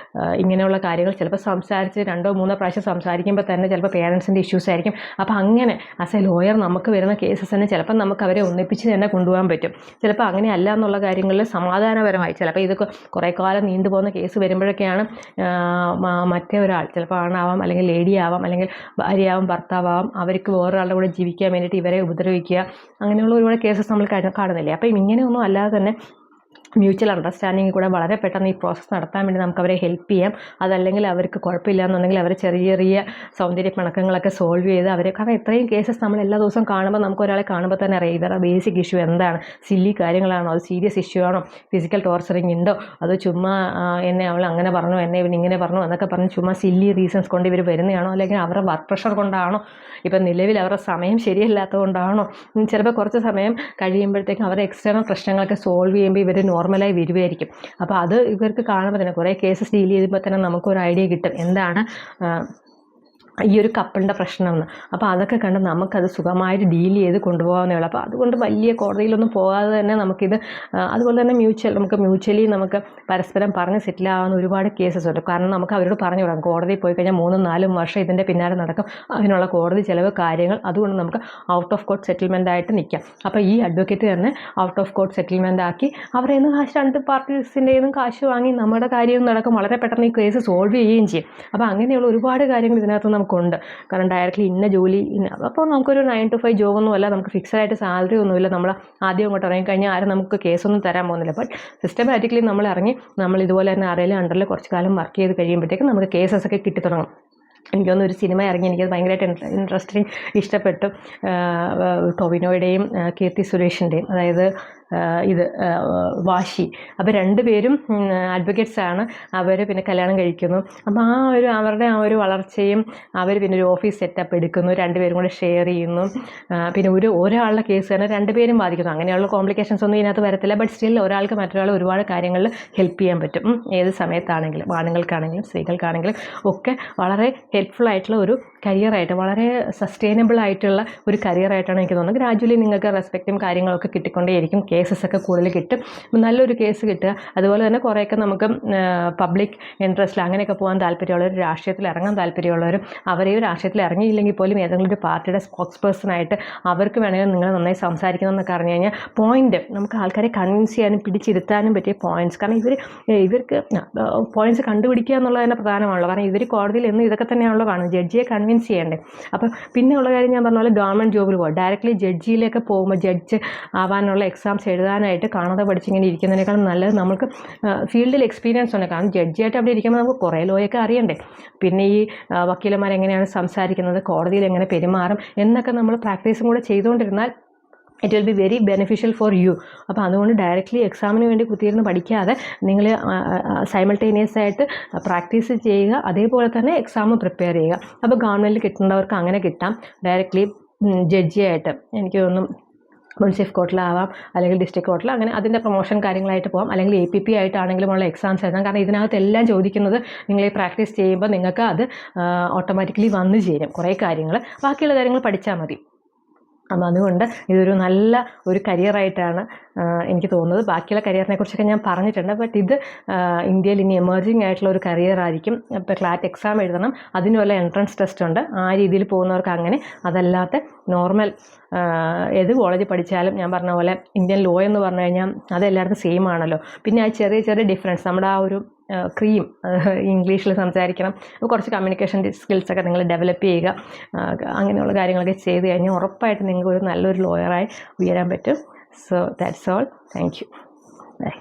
ഇങ്ങനെയുള്ള കാര്യങ്ങൾ ചിലപ്പോൾ സംസാരിച്ച് 2-3 പ്രാവശ്യം സംസാരിക്കുമ്പോൾ തന്നെ ചിലപ്പോൾ പേരൻസിൻ്റെ ഇഷ്യൂസ് ആയിരിക്കും. അപ്പോൾ അങ്ങനെ ആസ് എ ലോയർ നമുക്ക് വരുന്ന കേസസ് തന്നെ ചിലപ്പോൾ നമുക്ക് അവരെ ഒന്നിപ്പിച്ച് തന്നെ കൊണ്ടുപോകാൻ പറ്റും. ചിലപ്പോൾ അങ്ങനെ അല്ല എന്നുള്ള കാര്യങ്ങളിൽ സമാധാനപരമായി ചിലപ്പോൾ ഇത് കുറേ കാലം നീണ്ടുപോകുന്ന കേസ് വരുമ്പോഴൊക്കെയാണ് മറ്റേ ഒരാൾ ചിലപ്പോൾ ആണാവാം, അല്ലെങ്കിൽ ലേഡി ആവാം, അല്ലെങ്കിൽ ഭാര്യയാവാം, ഭർത്താവാം, അവർക്ക് വേറൊരാളുടെ കൂടെ ജീവിക്കാൻ വേണ്ടിയിട്ട് ഇവരെ ഉപദ്രവിക്കുക, അങ്ങനെയുള്ള ഒരുപാട് കേസസ് നമ്മൾ കാണുന്നില്ലേ. അപ്പം ഇങ്ങനെയൊന്നും അല്ലാതെ തന്നെ മ്യൂച്വൽ അണ്ടർസ്റ്റാൻഡിങ്ങിൽ കൂടെ വളരെ പെട്ടെന്ന് ഈ പ്രോസസ്സ് നടത്താൻ വേണ്ടി നമുക്ക് അവരെ ഹെൽപ്പ് ചെയ്യാം. അതല്ലെങ്കിൽ അവർക്ക് കുഴപ്പമില്ല എന്നുണ്ടെങ്കിൽ അവരെ ചെറിയ ചെറിയ സൗന്ദര്യ പിണക്കങ്ങളൊക്കെ സോൾവ് ചെയ്ത് അവരെ, കാരണം ഇത്രയും കേസസ് നമ്മൾ എല്ലാ ദിവസവും കാണുമ്പോൾ നമുക്ക് ഒരാളെ കാണുമ്പോൾ തന്നെ അറിയാം ഇവരുടെ ബേസിക് ഇഷ്യൂ എന്താണ്, സില്ലി കാര്യങ്ങളാണോ, അത് സീരിയസ് ഇഷ്യൂ ആണോ, ഫിസിക്കൽ ടോർച്ചറിങ് ഉണ്ടോ, അത് ചുമ്മാ എന്നെ അവൾ അങ്ങനെ പറഞ്ഞു, എന്നെ ഇവൻ ഇങ്ങനെ പറഞ്ഞു എന്നൊക്കെ പറഞ്ഞ് ചുമ്മാ സില്ലി റീസൺസ് കൊണ്ട് ഇവർ വരുന്നതാണോ, അല്ലെങ്കിൽ അവരുടെ വർക്ക് പ്രഷർ കൊണ്ടാണോ, ഇപ്പം നിലവിൽ അവരുടെ സമയം ശരിയല്ലാത്തത് കൊണ്ടാണോ, ചിലപ്പോൾ കുറച്ച് സമയം കഴിയുമ്പോഴത്തേക്കും അവരുടെ എക്സ്റ്റേണൽ പ്രശ്നങ്ങളൊക്കെ സോൾവ് ചെയ്യുമ്പോൾ ഇവർ നോർമലായി വരുമായിരിക്കും. അപ്പോൾ അത് ഇവർക്ക് കാണുമ്പോൾ തന്നെ കുറേ കേസസ് ഡീൽ ചെയ്യുമ്പോൾ തന്നെ നമുക്കൊരു ഐഡിയ കിട്ടും എന്താണ് ഈ ഒരു കപ്പിളിൻ്റെ പ്രശ്നമെന്ന്. അപ്പോൾ അതൊക്കെ കണ്ട് നമുക്കത് സുഖമായിട്ട് ഡീൽ ചെയ്ത് കൊണ്ടുപോകാവുന്നേ ഉള്ളൂ. അപ്പോൾ അതുകൊണ്ട് വലിയ കോടതിയിലൊന്നും പോകാതെ തന്നെ നമുക്കിത്, അതുപോലെ തന്നെ മ്യൂച്വലി നമുക്ക് പരസ്പരം പറഞ്ഞ് സെറ്റിലാവുന്ന ഒരുപാട് കേസസ് ഉണ്ട്. കാരണം നമുക്ക് അവരോട് പറഞ്ഞു വിടാം, കോടതിയിൽ പോയി കഴിഞ്ഞാൽ 3-4 വർഷം ഇതിൻ്റെ പിന്നാലെ നടക്കും, അതിനുള്ള കോടതി ചിലവ് കാര്യങ്ങൾ, അതുകൊണ്ട് നമുക്ക് ഔട്ട് ഓഫ് കോർട്ട് സെറ്റിൽമെൻ്റ് ആയിട്ട് നിൽക്കാം. അപ്പോൾ ഈ അഡ്വക്കേറ്റ് തന്നെ ഔട്ട് ഓഫ് കോർട്ട് സെറ്റിൽമെൻ്റ് ആക്കി അവരെ നിന്ന് കാശ് 2 പാർട്ടീസിൻ്റെയും കാശ് വാങ്ങി നമ്മുടെ കാര്യം നടക്കും, വളരെ പെട്ടെന്ന് ഈ കേസ് സോൾവ് ചെയ്യുകയും ചെയ്യും. അപ്പോൾ അങ്ങനെയുള്ള ഒരുപാട് കാര്യങ്ങൾ ഇതിനകത്ത് നമുക്കുണ്ട്. കാരണം ഡയറക്റ്റ്ലി ഇന്ന ജോലി അപ്പോൾ നമുക്കൊരു 9 to 5 ജോബൊന്നുമല്ല, നമുക്ക് ഫിക്സഡ് ആയിട്ട് സാലറി ഒന്നുമില്ല, നമ്മൾ ആദ്യം അങ്ങോട്ട് ഇറങ്ങിക്കഴിഞ്ഞാൽ ആരും നമുക്ക് കേസൊന്നും തരാൻ പോകുന്നില്ല. ബട്ട് സിസ്റ്റമാറ്റിക്കലി നമ്മൾ ഇതുപോലെ തന്നെ ആരെങ്കിലും അണ്ടറിൽ കുറച്ച് കാലം വർക്ക് ചെയ്ത് കഴിയുമ്പോഴത്തേക്കും നമുക്ക് കേസസൊക്കെ കിട്ടിത്തുടങ്ങും. എനിക്കൊന്നും ഒരു സിനിമ ഇറങ്ങി എനിക്കത് ഭയങ്കരമായിട്ട് ഇൻട്രസ്റ്റിംഗ് ഇഷ്ടപ്പെട്ടു. ടൊവിനോയുടെയും കീർത്തി സുരേഷിൻ്റെയും, അതായത് വാശി. അപ്പോൾ 2 പേരും അഡ്വക്കേറ്റ്സാണ്. അവർ പിന്നെ കല്യാണം കഴിക്കുന്നു. അപ്പോൾ അവരുടെ ആ ഒരു വളർച്ചയും അവർ പിന്നെ ഒരു ഓഫീസ് സെറ്റപ്പ് എടുക്കുന്നു, 2 പേരും കൂടെ ഷെയർ ചെയ്യുന്നു. പിന്നെ ഒരാളുടെ കേസ് തന്നെ 2 പേരും ബാധിക്കുന്നു. അങ്ങനെയുള്ള കോംപ്ലിക്കേഷൻസ് ഒന്നും ഇതിനകത്ത് വരത്തില്ല. ബട്ട് സ്റ്റിൽ ഒരാൾക്ക് മറ്റൊരാൾ ഒരുപാട് കാര്യങ്ങളിൽ ഹെൽപ്പ് ചെയ്യാൻ പറ്റും. ഏത് സമയത്താണെങ്കിലും, ആണുങ്ങൾക്കാണെങ്കിലും സ്ത്രീകൾക്കാണെങ്കിലും ഒക്കെ വളരെ ഹെൽപ്ഫുൾ ആയിട്ടുള്ള ഒരു കരിയറായിട്ട്, വളരെ സസ്റ്റൈനബിൾ ആയിട്ടുള്ള ഒരു കരിയറായിട്ടാണ് എനിക്ക് തോന്നുന്നത്. ഗ്രാജുവലി നിങ്ങൾക്ക് റെസ്പെക്റ്റും കാര്യങ്ങളൊക്കെ കിട്ടിക്കൊണ്ടേയിരിക്കും, കേസസൊക്കെ കൂടുതൽ കിട്ടും, നല്ലൊരു കേസ് കിട്ടുക. അതുപോലെ തന്നെ കുറേയൊക്കെ നമുക്ക് പബ്ലിക് ഇൻട്രസ്റ്റിൽ അങ്ങനെയൊക്കെ പോകാൻ താല്പര്യമുള്ളവർ, രാഷ്ട്രീയത്തിൽ ഇറങ്ങാൻ താല്പര്യമുള്ളവരും, അവരെയും രാഷ്ട്രീയത്തിൽ ഇറങ്ങിയില്ലെങ്കിൽ പോലും ഏതെങ്കിലും ഒരു പാർട്ടിയുടെ സ്പോക്സ് പേഴ്സണായിട്ട് അവർക്ക് വേണമെങ്കിൽ നിങ്ങൾ നന്നായി സംസാരിക്കണമെന്നൊക്കെ അറിഞ്ഞു കഴിഞ്ഞാൽ പോയിന്റ് നമുക്ക് ആൾക്കാരെ കൺവിൻസ് ചെയ്യാനും പിടിച്ചിരുത്താനും പറ്റിയ പോയിന്റ്സ്. കാരണം ഇവർക്ക് പോയിന്റ്സ് കണ്ടുപിടിക്കുക എന്നുള്ളത് തന്നെ പ്രധാനമാണല്ലോ. കാരണം ഇവർ കോടതിയിൽ എന്ന് ഇതൊക്കെ തന്നെയാണല്ലോ കാണുന്നത്, ജഡ്ജിയെ കൺവിൻസ് ചെയ്യണ്ടേ. അപ്പം പിന്നെയുള്ള കാര്യം ഞാൻ പറഞ്ഞ പോലെ ഗവൺമെൻറ് ജോബിൽ പോകും, ഡയറക്റ്റ്ലി ജഡ്ജിയിലേക്ക് പോകുമ്പോൾ ജഡ്ജ് ആവാനുള്ള എക്സാംസ് എഴുതാനായിട്ട് കാണാതെ പഠിച്ചിങ്ങനെ ഇരിക്കുന്നതിനേക്കാളും നല്ലത് നമുക്ക് ഫീൽഡിൽ എക്സ്പീരിയൻസ് ഉണ്ട്. കാരണം ജഡ്ജിയായിട്ട് അവിടെ ഇരിക്കുമ്പോൾ നമുക്ക് കുറേ ലോയൊക്കെ അറിയണ്ടേ, പിന്നെ ഈ വക്കീലന്മാർ എങ്ങനെയാണ് സംസാരിക്കുന്നത്, കോടതിയിൽ എങ്ങനെ പെരുമാറും എന്നൊക്കെ നമ്മൾ പ്രാക്ടീസും കൂടെ ചെയ്തുകൊണ്ടിരുന്നാൽ it will be very beneficial for you. അപ്പോൾ അതുകൊണ്ട് ഡയറക്റ്റ്ലി എക്സാമിന് വേണ്ടി കുത്തിയിരുന്ന് പഠിക്കാതെ നിങ്ങൾ സൈമൾട്ടേനിയസ് ആയിട്ട് പ്രാക്ടീസ് ചെയ്യുക, അതേപോലെ തന്നെ എക്സാം പ്രിപ്പയർ ചെയ്യുക. അപ്പോൾ ഗവൺമെൻറ്റിൽ കിട്ടേണ്ടവർക്ക് അങ്ങനെ കിട്ടാം. ഡയറക്റ്റ്ലി ജഡ്ജിയായിട്ട് എനിക്ക് തോന്നും മുൻസിഫ് കോർട്ടിലാവാം, അല്ലെങ്കിൽ ഡിസ്ട്രിക്ട് കോർട്ടിൽ, അങ്ങനെ അതിൻ്റെ പ്രൊമോഷൻ കാര്യങ്ങളായിട്ട് പോകാം, അല്ലെങ്കിൽ APP ആയിട്ടാണെങ്കിലും ഉള്ള എക്സാംസ് എഴുതാം. കാരണം ഇതിനകത്ത് എല്ലാം ചോദിക്കുന്നത് നിങ്ങൾ ഈ പ്രാക്ടീസ് ചെയ്യുമ്പോൾ നിങ്ങൾക്ക് അത് ഓട്ടോമാറ്റിക്കലി വന്നു ചേരും. കുറേ കാര്യങ്ങൾ ബാക്കിയുള്ള കാര്യങ്ങൾ പഠിച്ചാൽ മതി. അപ്പോൾ അതുകൊണ്ട് ഇതൊരു നല്ല ഒരു കരിയറായിട്ടാണ് എനിക്ക് തോന്നുന്നത്. ബാക്കിയുള്ള കരിയറിനെ കുറിച്ചൊക്കെ ഞാൻ പറഞ്ഞിട്ടുണ്ട്. ബട്ട് ഇത് ഇന്ത്യയിൽ ഇനി എമർജിങ് ആയിട്ടുള്ള ഒരു കരിയർ ആയിരിക്കും. ഇപ്പോൾ ക്ലാറ്റ് എക്സാം എഴുതണം, അതിനുള്ള എൻട്രൻസ് ടെസ്റ്റ് ഉണ്ട്, ആ രീതിയിൽ പോകുന്നവർക്ക് അങ്ങനെ. അതല്ലാത്ത നോർമൽ ഏത് കോളേജിൽ പഠിച്ചാലും ഞാൻ പറഞ്ഞ പോലെ ഇന്ത്യൻ ലോ എന്ന് പറഞ്ഞു കഴിഞ്ഞാൽ അതെല്ലാവർക്കും സെയിം ആണല്ലോ. പിന്നെ ആ ചെറിയ ചെറിയ ഡിഫറൻസ്, നമ്മുടെ ആ ഒരു ഇംഗ്ലീഷിൽ സംസാരിക്കണം, കുറച്ച് കമ്മ്യൂണിക്കേഷൻ സ്കിൽസൊക്കെ നിങ്ങൾ ഡെവലപ്പ് ചെയ്യുക, അങ്ങനെയുള്ള കാര്യങ്ങളൊക്കെ ചെയ്ത് കഴിഞ്ഞാൽ ഉറപ്പായിട്ട് നിങ്ങൾക്ക് ഒരു നല്ലൊരു ലോയറായി ഉയരാൻ പറ്റും. So that's all. Thank you. By.